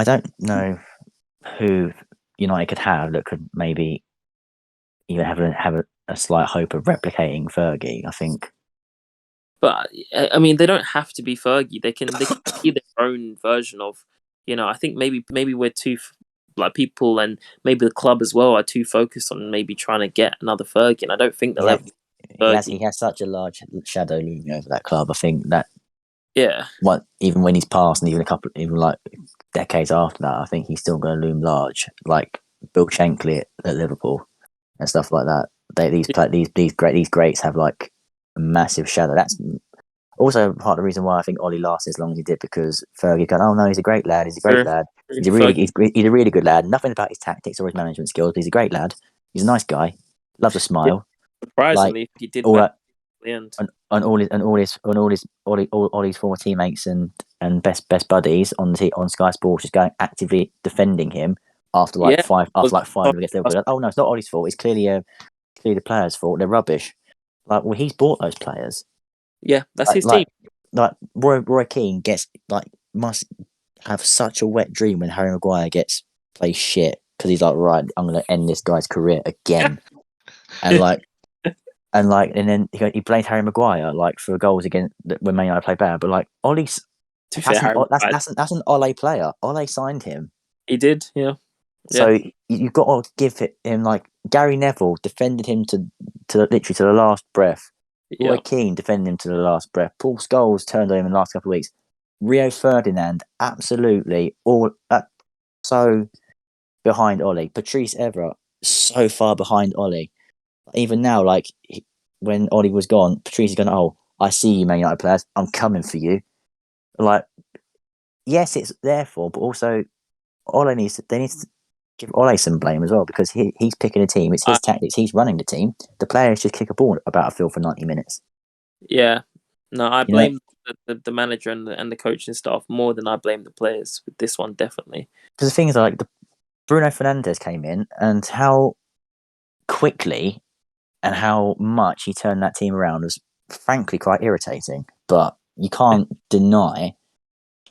don't know who United could have that could maybe even have a slight hope of replicating Fergie, I think. But I mean, they don't have to be Fergie. They can be their own version of. I think maybe we're too, like, people and maybe the club as well are too focused on maybe trying to get another Fergie. And I don't think they'll ever. He has such a large shadow looming over that club. I think that. Yeah. Even when he's passed, and even like decades after that, I think he's still going to loom large, like Bill Shankly at Liverpool and stuff like that. These greats have like a massive shadow. That's also part of the reason why I think Ollie lasted as long as he did, because Fergie going, oh no, he's a great lad. He's a great lad. He's a really good lad. Nothing about his tactics or his management skills, but he's a great lad. He's a nice guy. Loves a smile. Surprisingly, like, he did all that. And all his former teammates and best buddies on Sky Sports just going actively defending him after five against Liverpool. Oh no, it's not Ollie's fault. It's clearly the players' fault. They're rubbish. Like, well, he's bought those players. Yeah, that's his team. Like Roy Keane must have such a wet dream when Harry Maguire plays shit, because he's like, right, I'm going to end this guy's career again, and then he blamed Harry Maguire for goals against when Man United played bad. But like, Ollie's that's an Ole player. Ole signed him. He did, yeah. So you've got to give him, like, Gary Neville defended him to literally to the last breath. Roy Keane defended him to the last breath. Paul Scholes turned on him in the last couple of weeks. Rio Ferdinand, absolutely so behind Ole. Patrice Evra, so far behind Ole. Even now, like, when Ole was gone, Patrice is going, oh, I see you, Man United players. I'm coming for you. Like, yes, it's their fault, but also they need to give Ole some blame as well, because he's picking a team. It's his tactics. He's running the team. The players just kick a ball about a field for 90 minutes. Yeah. No, I blame the manager and the coaching staff more than I blame the players with this one, definitely. Because the things like Bruno Fernandes came in, and how quickly and how much he turned that team around was frankly quite irritating. But you can't deny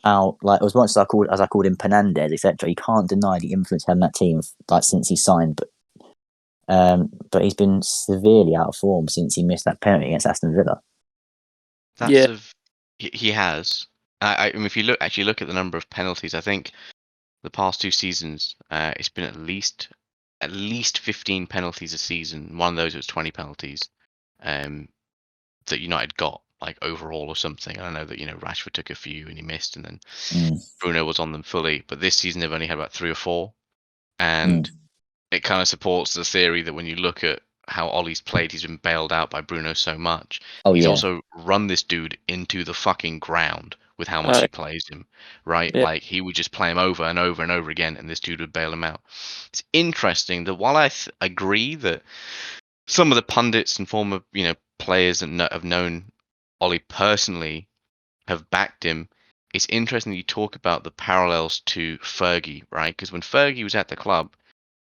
how, like, as much as I called him Fernandes, etc., you can't deny the influence he had on that team, like, since he signed. But But he's been severely out of form since he missed that penalty against Aston Villa. He has. I mean, if you look at the number of penalties, I think the past 2 seasons, it's been at least 15 penalties a season. One of those was 20 penalties, that United got like overall or something. I know that Rashford took a few and he missed, and then Bruno was on them fully. But this season they've only had about 3 or 4, and it kind of supports the theory that when you look at how Ollie's played, he's been bailed out by Bruno so much. He's also run this dude into the fucking ground with how much he plays him, right? Yeah. Like he would just play him over and over and over again, and this dude would bail him out. It's interesting that while I agree that some of the pundits and former players that have known Ollie personally have backed him, it's interesting that you talk about the parallels to Fergie, right? Because when Fergie was at the club,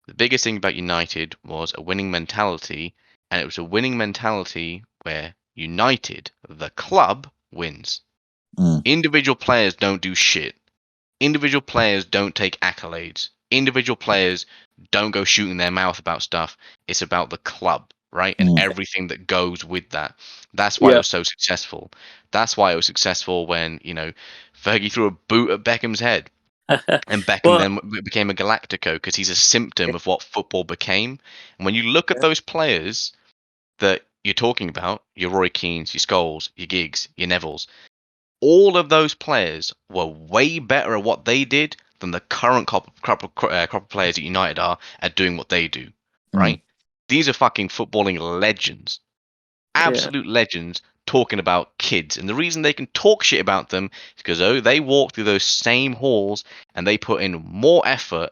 the biggest thing about United was a winning mentality, and it was a winning mentality where United, the club, wins. Individual players don't do shit. Individual players don't take accolades. Individual players don't go shooting their mouth about stuff. It's about the club, right? And everything that goes with that. That's why it was so successful. That's why it was successful when, Fergie threw a boot at Beckham's head. And Beckham then became a Galactico because he's a symptom of what football became. And when you look at those players that you're talking about, your Roy Keanes, your Scholes, your Giggs, your Nevilles, all of those players were way better at what they did than the current crop of players at United are at doing what they do, right? These are fucking footballing legends. Absolute legends talking about kids. And the reason they can talk shit about them is because they walk through those same halls and they put in more effort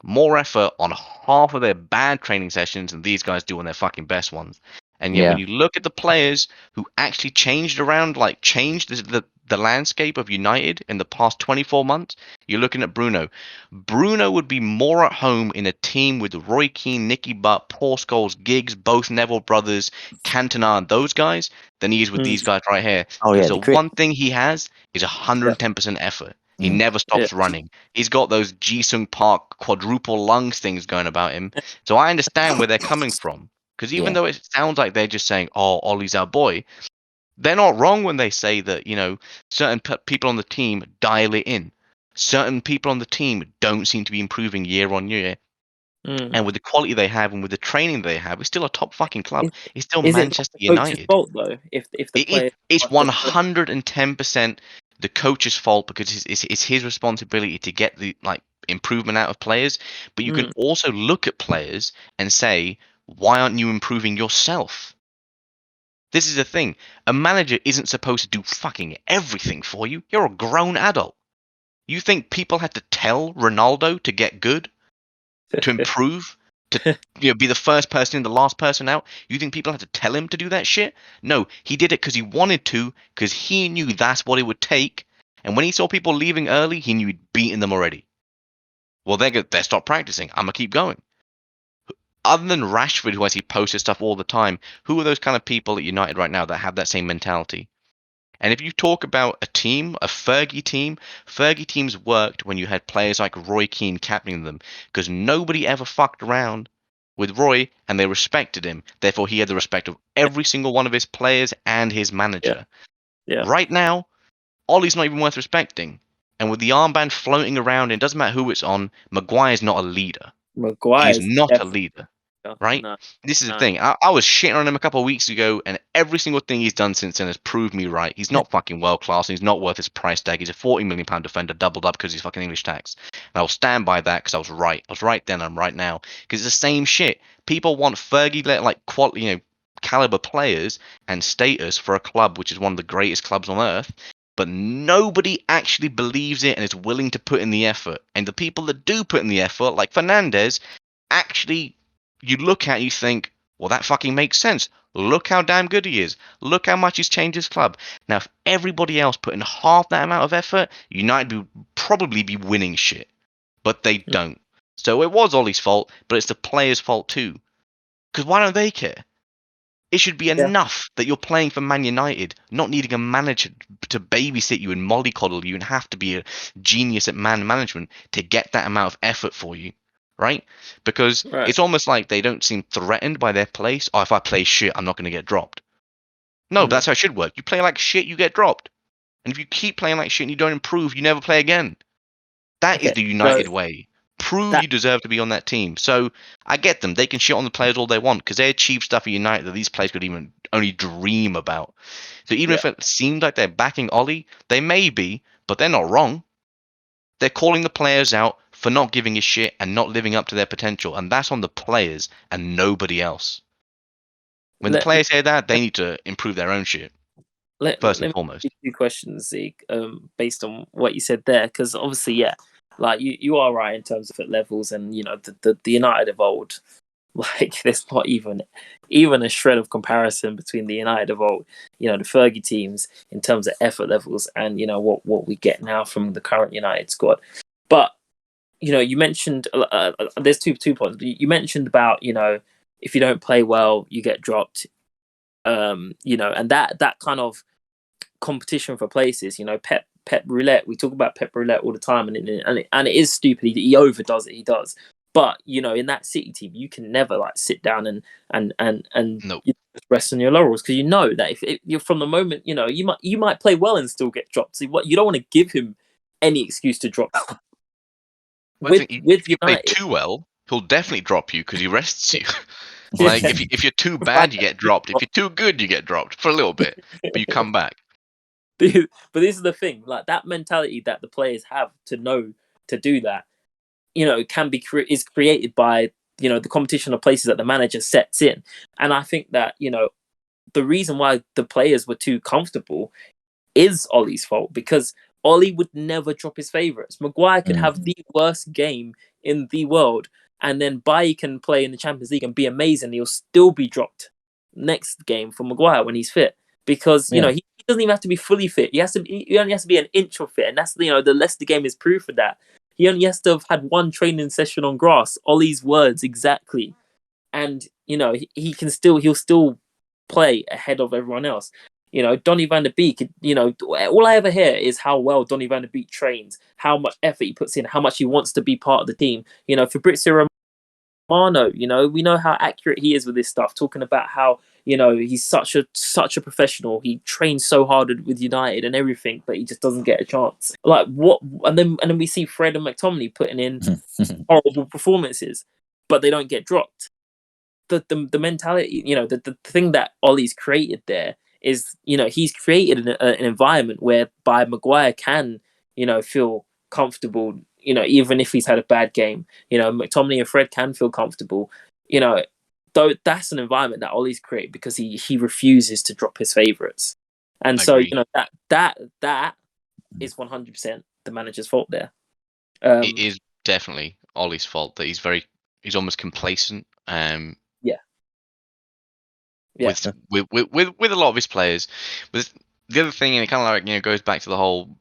on half of their bad training sessions than these guys do on their fucking best ones. And yet when you look at the players who actually changed the landscape of United in the past 24 months, you're looking at Bruno. Bruno would be more at home in a team with Roy Keane, Nicky Butt, Paul Scholes, Giggs, both Neville brothers, Cantona, and those guys than he is with these guys right here. Because the one thing he has is 110% effort. He never stops running. He's got those Jisung Park quadruple lungs things going about him. So I understand where they're coming from. Because even though it sounds like they're just saying, "Oh, Ollie's our boy," they're not wrong when they say that, certain people on the team dial it in. Certain people on the team don't seem to be improving year on year. And with the quality they have and with the training they have, it's still a top fucking club. It's still Manchester United. Is it the coach's fault though? If the players, it's 110% the coach's fault because it's his responsibility to get the improvement out of players. But you can also look at players and say, why aren't you improving yourself? This is the thing. A manager isn't supposed to do fucking everything for you. You're a grown adult. You think people had to tell Ronaldo to get good, to improve, to be the first person in, the last person out? You think people had to tell him to do that shit? No, he did it because he wanted to, because he knew that's what it would take. And when he saw people leaving early, he knew he'd beaten them already. Well, they stopped practicing. I'm gonna keep going. Other than Rashford, who I see posted stuff all the time, who are those kind of people at United right now that have that same mentality? And if you talk about a team, a Fergie teams worked when you had players like Roy Keane captaining them, because nobody ever fucked around with Roy and they respected him. Therefore, he had the respect of every single one of his players and his manager. Right now, Ollie's not even worth respecting. And with the armband floating around, it doesn't matter who it's on, Maguire's not a leader. He's not a leader. Right? No, This is the thing. I was shitting on him a couple of weeks ago, and every single thing he's done since then has proved me right. He's not fucking world class, and he's not worth his price tag. He's a £40 million defender, doubled up because he's fucking English tax. And I'll stand by that because I was right. I was right then, I'm right now. Because it's the same shit. People want Fergie, quality, caliber players and status for a club which is one of the greatest clubs on earth. But nobody actually believes it and is willing to put in the effort. And the people that do put in the effort, like Fernandez, actually, you look at it, you think, well, that fucking makes sense. Look how damn good he is. Look how much he's changed his club. Now, if everybody else put in half that amount of effort, United would probably be winning shit. But they don't. So it was Ollie's fault, but it's the players' fault too. Because why don't they care? It should be enough that you're playing for Man United, not needing a manager to babysit you and mollycoddle you and have to be a genius at man management to get that amount of effort for you. right? Because Right. it's almost like they don't seem threatened by their place. Oh, if I play shit, I'm not going to get dropped. No, that's how it should work. You play like shit, you get dropped. And if you keep playing like shit and you don't improve, you never play again. That is the United way. Prove you deserve to be on that team. So I get them. They can shit on the players all they want because they achieve stuff at United that these players could even only dream about. So even if it seemed like they're backing Ollie, they may be, but they're not wrong. They're calling the players out for not giving a shit and not living up to their potential. And that's on the players and nobody else. When the players say that, they need to improve their own shit. First and foremost. Let me ask you 2 questions, Zeke, based on what you said there, because obviously, like you are right in terms of at levels, and you know the United of old, like there's not even a shred of comparison between the United of old, you know, the Fergie teams in terms of effort levels, and you know what we get now from the current United squad. But you know, you mentioned there's two points. You mentioned about, you know, if you don't play well, you get dropped. You know, and that kind of competition for places, you know, Pep Roulette. We talk about Pep Roulette all the time, and it is stupid. He overdoes it. He does, but you know, in that City team, you can never like sit down and Nope. you just rest on your laurels, because you know that if you're from the moment, you know, you might play well and still get dropped. So what, you don't want to give him any excuse to drop. With if you play United, too well, he'll definitely drop you because he rests you. Like if you're too bad, you get dropped. If you're too good, you get dropped for a little bit, but you come back. But this is the thing, like that mentality that the players have to know to do that, you know, is created by, you know, the competition of places that the manager sets in. And I think that, you know, the reason why the players were too comfortable is Ollie's fault, because Ollie would never drop his favourites. Maguire could have the worst game in the world, and then Bailly can play in the Champions League and be amazing. He'll still be dropped next game for Maguire when he's fit, because you know he doesn't even have to be fully fit. He only has to be an inch of fit, and that's, you know, the Leicester game is proof of that. He only has to have had one training session on grass. Ollie's words exactly, and you know he'll still play ahead of everyone else. You know, Donny van der Beek, you know, all I ever hear is how well Donny van der Beek trains, how much effort he puts in, how much he wants to be part of the team. You know, Fabrizio Romano, you know, we know how accurate he is with this stuff, talking about how, you know, he's such a professional. He trains so hard with United and everything, but he just doesn't get a chance. Like what? And then we see Fred and McTominay putting in horrible performances, but they don't get dropped. The mentality, you know, the thing that Ollie's created there is, you know, he's created an environment whereby Maguire can, you know, feel comfortable, you know, even if he's had a bad game. You know, McTominay and Fred can feel comfortable, you know, though that's an environment that Ollie's created because he refuses to drop his favourites. And so, you know, that is 100% the manager's fault there. It is definitely Ollie's fault that he's almost complacent. With a lot of his players. But the other thing, and it kind of like, you know, goes back to the whole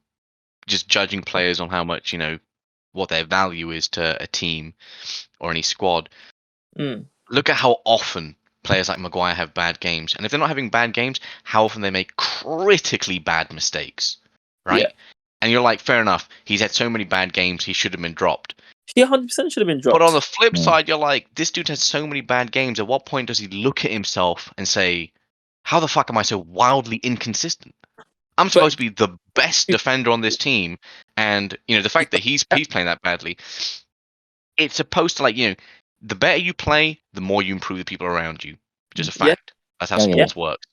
just judging players on how much, you know, what their value is to a team or any squad. Look at how often players like Maguire have bad games, and if they're not having bad games, how often they make critically bad mistakes, right? Yeah. And you're like, fair enough, he's had so many bad games, he should have been dropped. He 100% should have been dropped. But on the flip side, you're like, this dude has so many bad games. At what point does he look at himself and say, how the fuck am I so wildly inconsistent? I'm supposed to be the best defender on this team, and you know the fact that he's playing that badly. It's supposed to, like, you know, the better you play, the more you improve the people around you. Which is a fact. That's how sports works.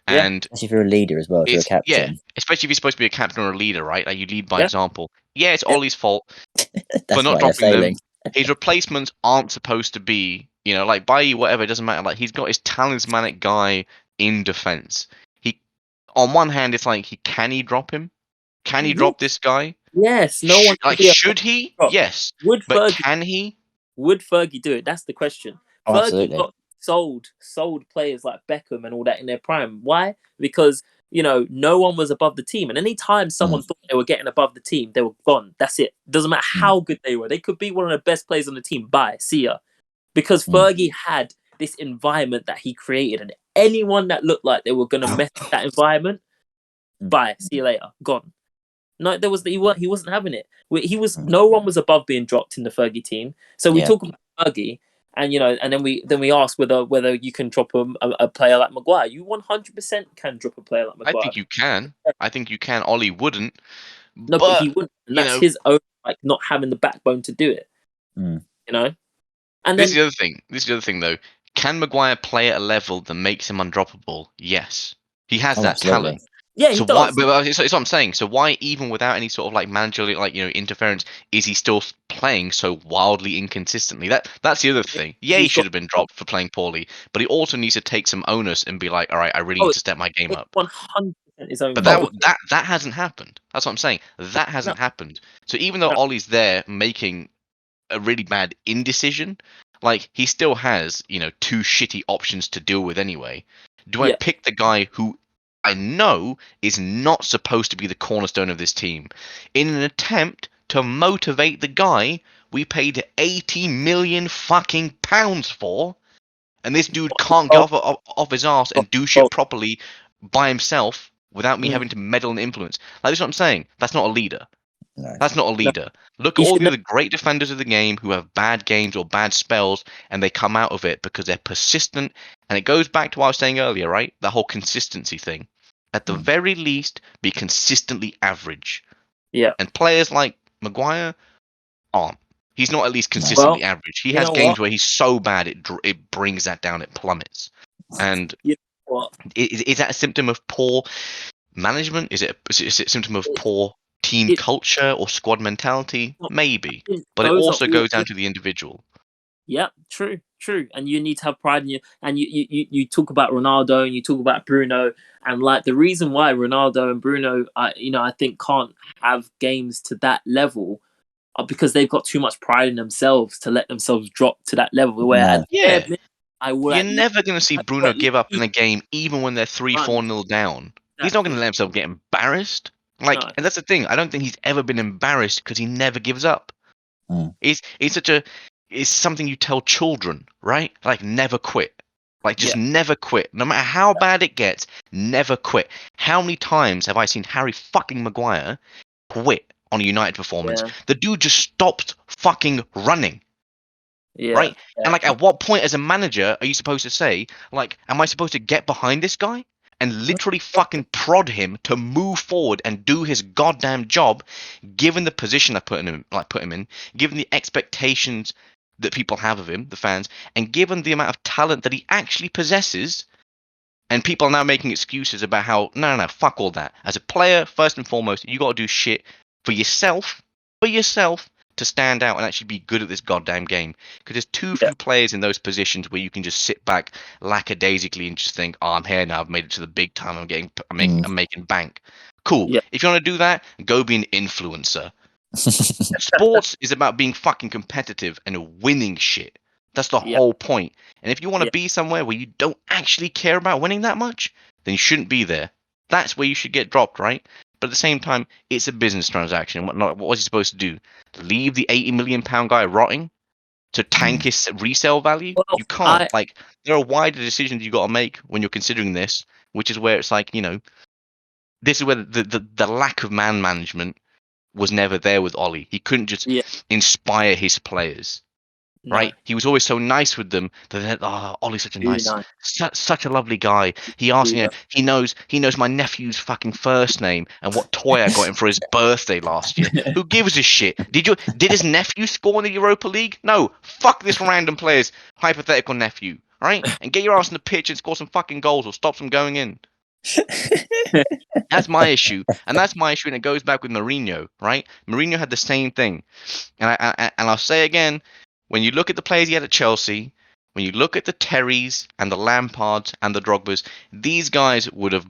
And especially if you're a leader as well, if you're a captain. Yeah, especially if you're supposed to be a captain or a leader, right? Like you lead by example. Yeah, it's Ollie's fault for not dropping them. His replacements aren't supposed to be, you know, like Bailly, whatever, it doesn't matter. Like he's got his talismanic guy in defense. On one hand, it's like, can he drop him? Can he drop this guy? Yes. No one. Like, should he? Drop. Yes. Would but Fergie, can he? Would Fergie do it? That's the question. Oh, Fergie absolutely. got sold players like Beckham and all that in their prime. Why? Because, you know, no one was above the team, and any time someone thought they were getting above the team, they were gone. That's it. Doesn't matter how good they were. They could be one of the best players on the team. Bye. See ya. Because Fergie had this environment that he created, and anyone that looked like they were going to mess with that environment, bye. See you later. Gone. No, he wasn't having it. No one was above being dropped in the Fergie team. So we talk about Fergie, and and then we ask whether you can drop a player like Maguire. You 100% can drop a player like I Maguire. think you can. I think you can. Ollie wouldn't, No, but he but wouldn't, and that's his own not having the backbone to do it. Mm. And this then is the other thing. This is the other thing, though. Can Maguire play at a level that makes him undroppable? Yes, he has that Absolutely. talent. yeah, So he why? does. But it's what I'm saying. So why, even without any sort of managerial, interference, is he still playing so wildly inconsistently? That's the other thing. Yeah, he He's should got have been dropped for playing poorly, but he also needs to take some onus and be like, all right, I really need to step my game it's up. 100% his own But fault. that hasn't happened. That's what I'm saying. That No, hasn't happened. So even though no, Ollie's there making a really bad indecision, he still has, two shitty options to deal with anyway. Do I yeah, pick the guy who I know is not supposed to be the cornerstone of this team in an attempt to motivate the guy we paid 80 million fucking pounds for, and this dude can't get off his ass and do shit properly by himself without me mm, having to meddle and influence? This is what I'm saying. That's not a leader. No. That's not a no, leader. Look at he all should the know. other great defenders of the game who have bad games or bad spells, and they come out of it because they're persistent. And it goes back to what I was saying earlier, right? The whole consistency thing. At the very least, be consistently average. Yeah. And players like Maguire aren't. He's not at least No. consistently Well, average. He you has know games what? where he's so bad it brings that down, it plummets. And You know what? is that a symptom of poor management? Is it a symptom of It, poor team it, culture or squad mentality? Maybe, but it those are also all goes down to the individual. Yeah, true. And you need to have pride in you. And you talk about Ronaldo and you talk about Bruno, and the reason why Ronaldo and Bruno, I think can't have games to that level, are because they've got too much pride in themselves to let themselves drop to that level. Where No. at Yeah, I will you're at least, never going to see I will Bruno at give up in least a game, even when they're 3, run 4-0 down. He's not going to exactly. let himself get embarrassed. No, And that's the thing. I don't think he's ever been embarrassed because he never gives up. Mm. It's something you tell children, right? Never quit. Just yeah, never quit. No matter how bad it gets, never quit. How many times have I seen Harry fucking Maguire quit on a United performance? yeah, The dude just stopped fucking running, yeah, right? And yeah, at what point as a manager are you supposed to say, am I supposed to get behind this guy and literally fucking prod him to move forward and do his goddamn job, given the position I put him in, given the expectations that people have of him, the fans, and given the amount of talent that he actually possesses? And people are now making excuses about how no, fuck all that. As a player, first and foremost, you got to do shit for yourself, to stand out and actually be good at this goddamn game. Because there's too yeah, few players in those positions where you can just sit back lackadaisically and just think, "Oh, I'm here now. I've made it to the big time. I'm making bank." Cool. yeah, If you want to do that, go be an influencer. Sports is about being fucking competitive and winning shit. That's the yeah, whole point. And if you want to yeah, be somewhere where you don't actually care about winning that much, then you shouldn't be there. That's where you should get dropped, right? But at the same time, it's a business transaction. What was he supposed to do? Leave the £80 million guy rotting to tank his resale value? Well, You can't. There are wider decisions you got to make when you're considering this, which is where it's this is where the lack of man management was never there with Ollie. He couldn't just yeah, inspire his players, no, right? He was always so nice with them that Ollie's too nice, such a lovely guy. He asked, too nice. he knows my nephew's fucking first name and what toy I got him for his birthday last year. Who gives a shit? Did his nephew score in the Europa League? No. Fuck this random player's hypothetical nephew, right? And get your ass in the pitch and score some fucking goals or stop them going in. That's my issue, and it goes back with Mourinho, right? Mourinho had the same thing, and I'll say again, when you look at the players he had at Chelsea, when you look at the Terrys and the Lampards and the Drogbas, these guys would have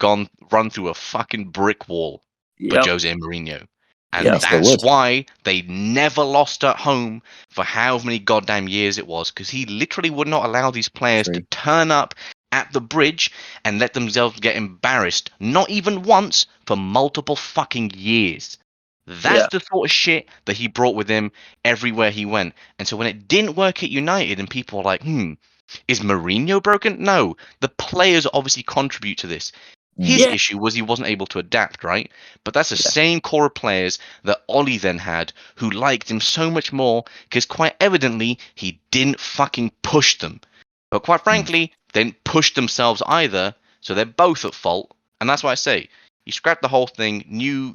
run through a fucking brick wall for Yep, Jose Mourinho, and yep, Yes, they that's would. why they never lost at home for how many goddamn years it was, because he literally would not allow these players to True. turn up at the bridge and let themselves get embarrassed, not even once, for multiple fucking years. That's yeah, the sort of shit that he brought with him everywhere he went. And so when it didn't work at United and people were like, is Mourinho broken? No, the players obviously contribute to this. His Yeah. issue was he wasn't able to adapt, right? But that's the same core of players that Ollie then had, who liked him so much more because quite evidently he didn't fucking push them. But quite frankly, they didn't push themselves either, so they're both at fault. And that's why I say, you scrap the whole thing, new,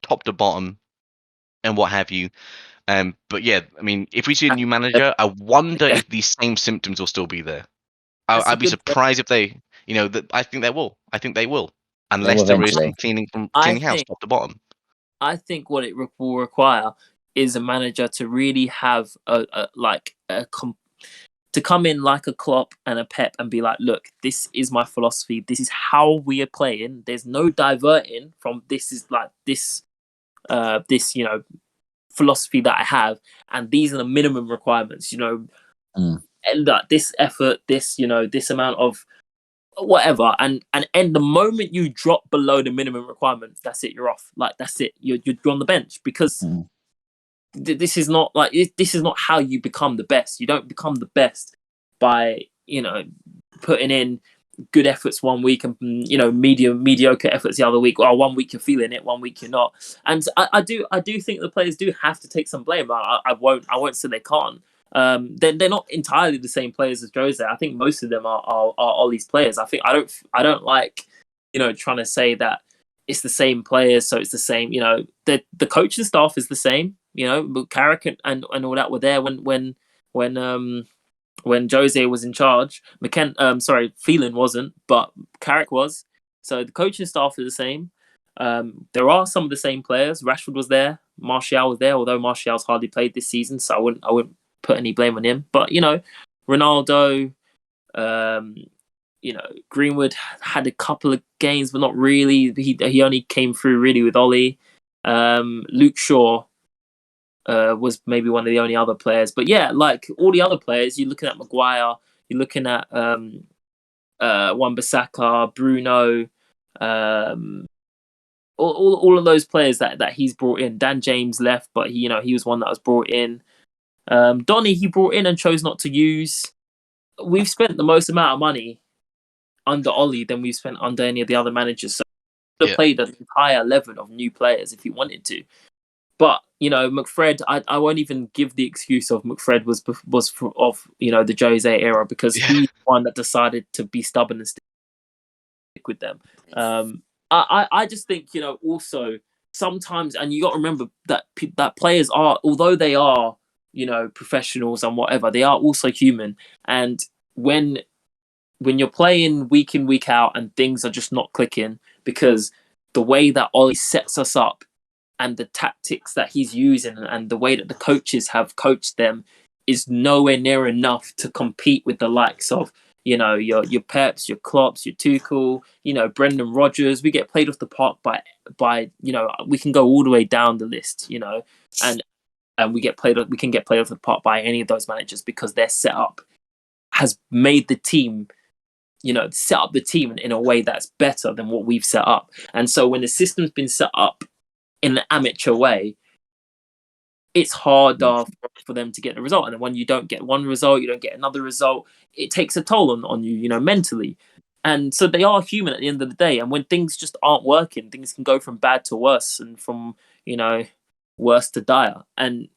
top to bottom, and what have you. But yeah, I mean, if we see a new manager, I wonder Yeah. if these same symptoms will still be there. That's a I'd be good point. surprised if they, that I think they will. I think they will, They will unless there is some eventually. cleaning from I cleaning house think top to bottom. I think what it will require is a manager to really have to come in like a Klopp and a Pep and be like, look, this is my philosophy. This is how we are playing. There's no diverting from this. Is like this philosophy that I have, and these are the minimum requirements. And this effort, this amount of whatever, and the moment you drop below the minimum requirements, that's it. You're off. Like that's it. You're on the bench because this is not how you become the best. You don't become the best by putting in good efforts one week and mediocre efforts the other week. Well, one week you're feeling it, one week you're not. And I do think the players do have to take some blame. I won't say they can't. They're not entirely the same players as Jose. I think most of them are Ollie's players. I don't like trying to say that it's the same players, so it's the same. The coaching staff is the same. Carrick and all that were there when Jose was in charge. Phelan wasn't, but Carrick was. So the coaching staff is the same. There are some of the same players. Rashford was there. Martial was there, although Martial's hardly played this season, so I wouldn't put any blame on him. But Ronaldo, Greenwood had a couple of games, but not really. He only came through really with Ollie. Luke Shaw was maybe one of the only other players. But yeah, like all the other players, you're looking at Maguire, you're looking at Wan-Bissaka, Bruno, all of those players that he's brought in. Dan James left, but he was one that was brought in. Donny he brought in and chose not to use. We've spent the most amount of money under Ollie than we've spent under any of the other managers. So he could have played an entire 11 of new players if he wanted to. But McFred, I won't even give the excuse of McFred was of the Jose era, because he's the one that decided to be stubborn and stick with them. I just think also sometimes, and you got to remember that players are, although they are professionals and whatever, they are also human. And when you're playing week in week out and things are just not clicking, because the way that Ollie sets us up and the tactics that he's using and the way that the coaches have coached them is nowhere near enough to compete with the likes of your Peps, your Klopps, your Tuchel, Brendan Rodgers. We get played off the park by we can go all the way down the list, and we can get played off the park by any of those managers, because their setup has made the team set up the team in a way that's better than what we've set up. And so when the system's been set up in an amateur way, it's harder for them to get the result. And then when you don't get one result, you don't get another result, it takes a toll on you, mentally. And so they are human at the end of the day. And when things just aren't working, things can go from bad to worse, and from, worse to dire. And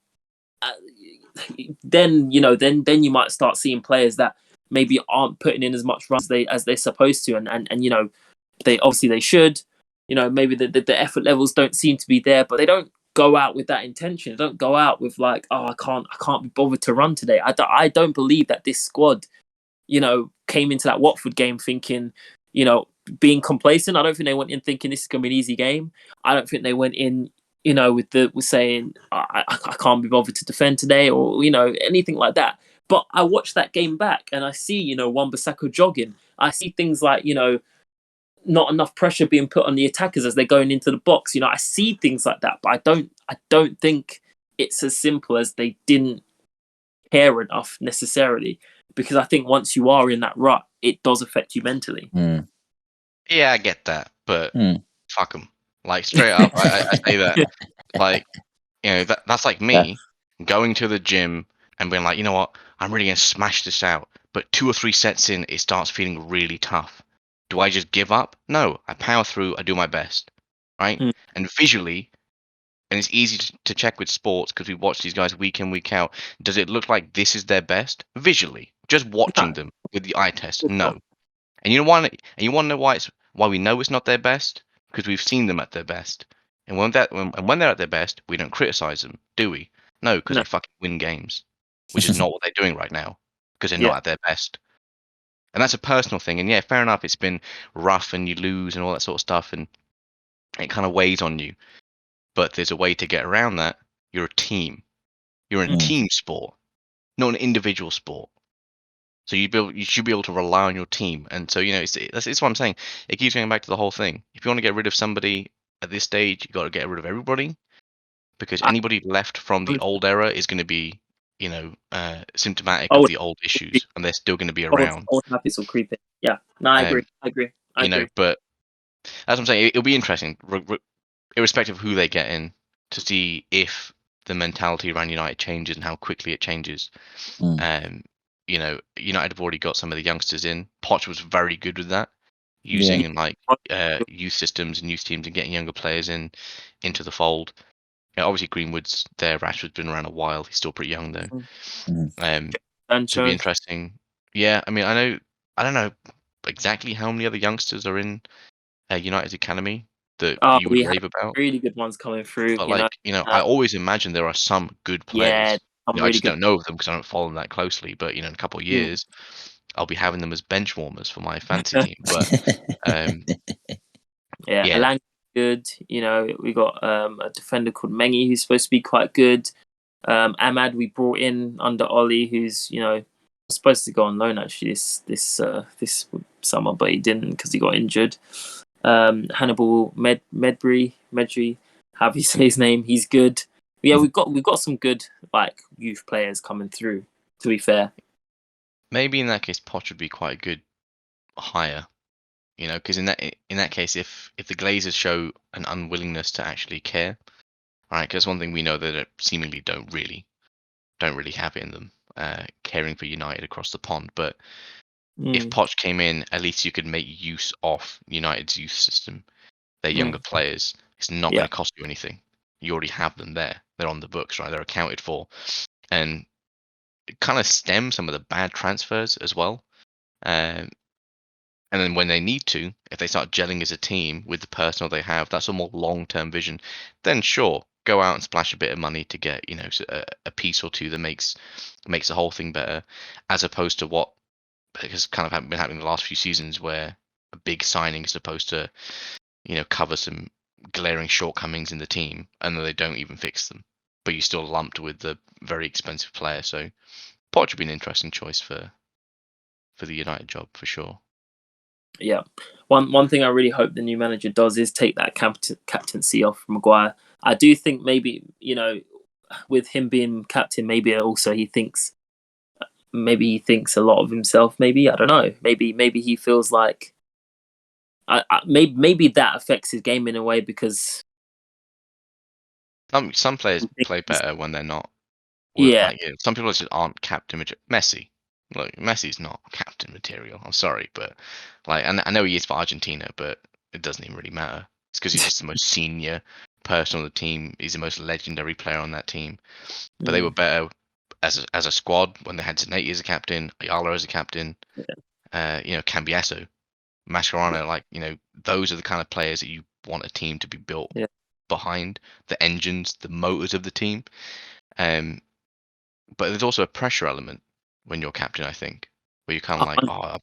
then you might start seeing players that maybe aren't putting in as much runs as they're supposed to. And they should. Maybe the effort levels don't seem to be there, but they don't go out with that intention. They don't go out with like, oh, I can't be bothered to run today. I don't believe that this squad, came into that Watford game thinking, being complacent. I don't think they went in thinking this is going to be an easy game. I don't think they went in, with saying I can't be bothered to defend today, or anything like that. But I watched that game back and I see, Wan-Bissaka jogging. I see things like, not enough pressure being put on the attackers as they're going into the box. I see things like that, but I don't think it's as simple as they didn't care enough necessarily, because I think once you are in that rut, it does affect you mentally. Yeah, I get that, but fuck them. Like straight up, I say that. Like, that's like me going to the gym and being like, you know what, I'm really gonna smash this out. But 2 or 3 sets in, it starts feeling really tough. Do I just give up? No, I power through. I do my best, right? Mm. And visually, and it's easy to check with sports because we watch these guys week in, week out. Does it look like this is their best visually? Just watching No, them with the eye test, it's not. no. And you know why? And you want to know why we know it's not their best? Because we've seen them at their best. And when they're at their best, we don't criticize them, do we? No, because No. they fucking win games, which is not what they're doing right now because they're Yeah. not at their best. And that's a personal thing. And yeah, fair enough. It's been rough and you lose and all that sort of stuff, and it kind of weighs on you. But there's a way to get around that. You're a team. You're in a Mm. team sport, not an individual sport. So you should be able to rely on your team. And so it's what I'm saying. It keeps going back to the whole thing. If you want to get rid of somebody at this stage, you got to get rid of everybody because I, anybody left from the old era is going to be symptomatic of old, the old issues, and they're still going to be old, around. old habits will creep in. Yeah. No, I agree. Um, I agree. I agree. but that's what I'm saying. It'll be interesting, irrespective of who they get in, to see if the mentality around United changes and how quickly it changes. Mm. United have already got some of the youngsters in. Poch was very good with that, Yeah. using youth systems and youth teams and getting younger players into the fold. Obviously Greenwood's there. Rashford's been around a while. He's still pretty young though. Mm. So it'll be Sancho. interesting. Yeah, I mean, I don't know exactly how many other youngsters are in United's academy that Oh, you would we have rave about. really good ones coming through. But You know. I Uh, always imagine there are some good yeah, players. some I really just good. don't know of them because I don't follow them that closely. But in a couple of Mm. years, I'll be having them as bench warmers for my fancy team. But um, Yeah, yeah, Alanga good. You know, we got a defender called Mengi who's supposed to be quite good. Ahmad we brought in under Ollie, who's supposed to go on loan actually this summer, but he didn't because he got injured. Hannibal Medri, however you say his name, he's good. But yeah, we've got some good like youth players coming through. To be fair, maybe in that case, Poch would be quite a good hire. Because in that case, if the Glazers show an unwillingness to actually care, right? Because one thing we know that they seemingly don't really have it in them, caring for United across the pond. But if mm, Poch came in, at least you could make use of United's youth system. Their younger mm, players. It's not going yeah, to cost you anything. You already have them there. They're on the books, right? They're accounted for, and it kind of stem some of the bad transfers as well. Um, and then when they need to, if they start gelling as a team with the personnel they have, that's a more long-term vision. Then sure, go out and splash a bit of money to get a piece or two that makes the whole thing better, as opposed to what has kind of been happening the last few seasons, where a big signing is supposed to cover some glaring shortcomings in the team, and then they don't even fix them. But you're still lumped with the very expensive player. So Poch would be an interesting choice for the United job for sure. yeah. One thing I really hope the new manager does is take that captaincy off Maguire. I do think maybe with him being captain, maybe also he thinks a lot of himself. Maybe I don't know. Maybe he feels like maybe that affects his game in a way because Some players he thinks play better when they're not. yeah, Some people just aren't captain material. Messi, look, Messi's not captain material. I'm sorry, but and I know he is for Argentina, but it doesn't even really matter. It's because he's just the most senior person on the team. He's the most legendary player on that team. But they were better as a squad when they had Zanetti as a captain, Ayala as a captain, Cambiasso, Mascherano. Those are the kind of players that you want a team to be built yeah. behind, the engines, the motors of the team. Um, but there's also a pressure element when you're captain, I think, where you're kind of like, oh,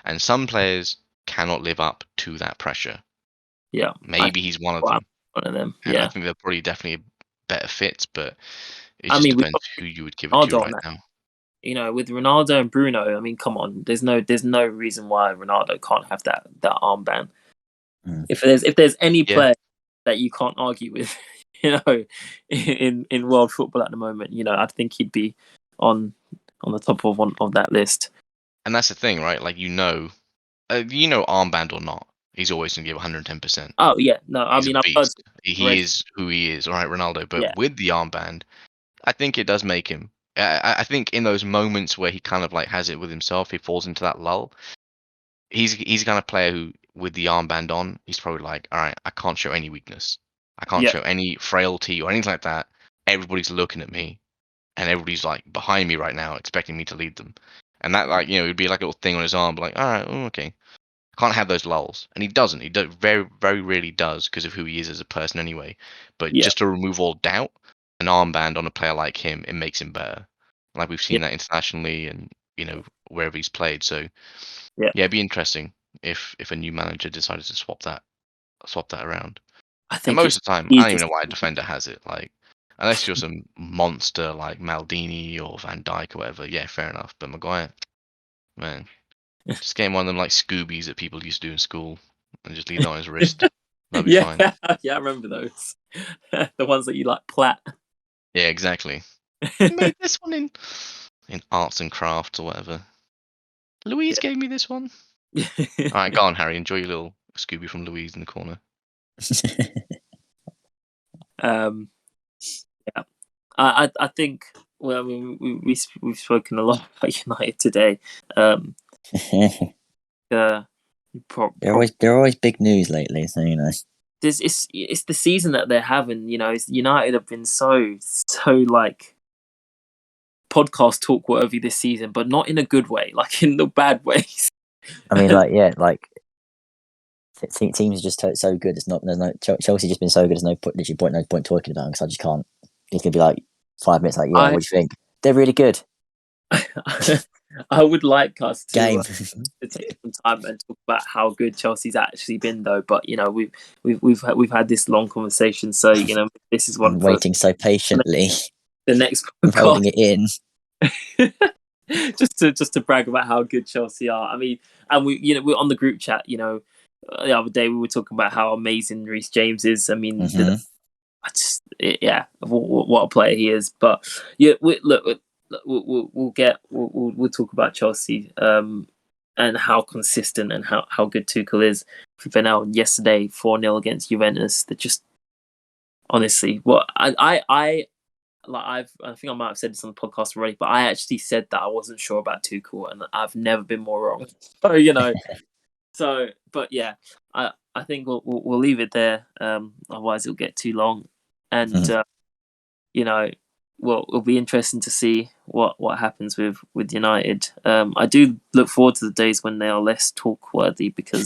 and some players cannot live up to that pressure. Yeah, I think Maybe he's one of I'm them, one of them. and I Yeah, think they're probably definitely better fits, but it I just mean we've depends got who you would give it to Ronaldo on right that. now. With Ronaldo and Bruno, I mean, come on. There's no reason why Ronaldo can't have that armband. Mm. If there's any Yeah. player that you can't argue with, in world football at the moment, I think he'd be on the top of one of that list. And that's the thing, right? Armband or not, he's always going to give 110%. Oh yeah, no, I He's a mean I've heard beast. He is who he is, all right, Ronaldo. But yeah, with the armband, I think it does make him. I think in those moments where he kind of has it with himself, he falls into that lull. he's the kind of player who, with the armband on, he's probably like, all right, I can't show any weakness. I can't Yeah. show any frailty or anything like that. Everybody's looking at me, and everybody's like behind me right now, expecting me to lead them. And that, like, it'd be like a little thing on his arm, like, all right, okay. Can't have those lulls, and he doesn't. He very, very rarely does because of who he is as a person, anyway. But Yeah. just to remove all doubt, an armband on a player like him, it makes him better. Like we've seen that internationally, and wherever he's played. So Yeah. it'd be interesting if a new manager decided to swap that around. I And think most it's of the time, I easy. don't even know why a defender has it. Like, unless you're some monster like Maldini or Van Dijk or whatever, yeah, fair enough. But Maguire, man, just get him one of them like Scoobies that people used to do in school, and just leave it on his wrist. That'll be fine. Yeah, I remember those. The ones that you like plat. Yeah, exactly. I made this one in arts and crafts or whatever. Louise gave me this one. All right, go on, Harry. Enjoy your little Scooby from Louise in the corner. Yeah, I think. Well, I mean, we've spoken a lot about United today. They're always big news lately, so it's the season that they're having. United have been so like podcast talk worthy this season, but not in a good way, like in the bad ways. I mean, teams are just so good. There's no Chelsea just been so good. There's no point talking about them because I just can't. It could be like 5 minutes. Like, what do you think? They're really good. I would like us Game. to take some time and talk about how good Chelsea's actually been, though. But we've had this long conversation, so this is one. I'm waiting so patiently. The next I'm holding it in. just to brag about how good Chelsea are. I mean, and we're on the group chat. The other day we were talking about how amazing Reece James is. I mean, what a player he is. But yeah, we'll talk about Chelsea and how consistent and how good Tuchel is. Flipping yesterday 4-0 against Juventus. They're just honestly I think I might have said this on the podcast already, but I actually said that I wasn't sure about Tuchel, and I've never been more wrong. So but yeah, I think we'll leave it there. Otherwise it'll get too long, and it'll be interesting to see what happens with United. I do look forward to the days when they are less talk worthy because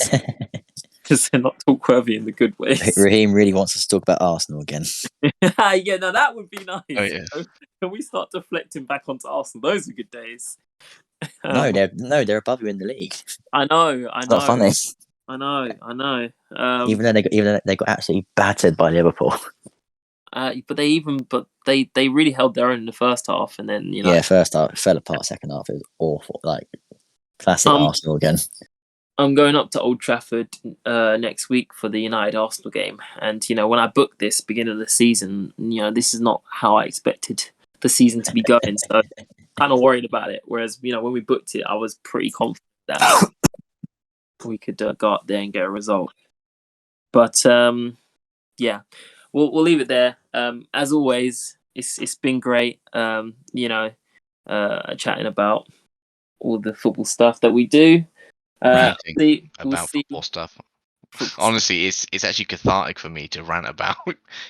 they're not talk worthy in the good ways. Raheem really wants us to talk about Arsenal again. Yeah, no, that would be nice. Oh, yeah. Can we start deflecting back onto Arsenal? Those are good days. No, they're above you in the league. I know. It's not funny. I know. Even though they got absolutely battered by Liverpool. But they really held their own in the first half, and then first half fell apart. Second half it was awful. Like classic Arsenal again. I'm going up to Old Trafford next week for the United Arsenal game, and when I booked this beginning of the season, this is not how I expected the season to be going. So kind of worried about it. Whereas when we booked it, I was pretty confident that we could go up there and get a result. But yeah, we'll leave it there. As always, it's been great. Chatting about all the football stuff that we do. Football stuff. Honestly, it's actually cathartic for me to rant about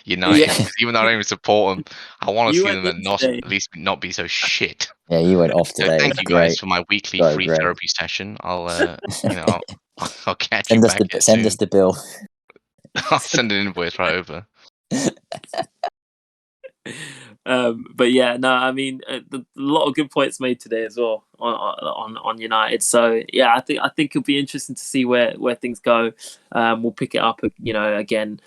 United. Yeah. Even though I don't even support them, I want to see them at least not be so shit. Yeah, you went off today. So thank you guys for my weekly free therapy session. I'll I'll catch you back. Send us the bill. I'll send an invoice right over. But yeah, no, I mean, a lot of good points made today as well on United. So yeah, I think it'll be interesting to see where things go. We'll pick it up, again,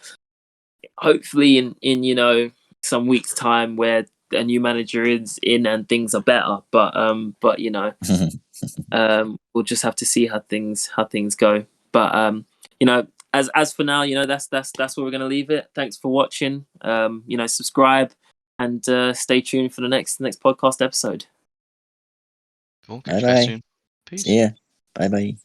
hopefully in some weeks' time where a new manager is in and things are better. But we'll just have to see how things go. But as for now, that's where we're gonna leave it. Thanks for watching. Subscribe. And stay tuned for the next podcast episode. Cool. Catch you guys soon. Peace. Yeah. Bye.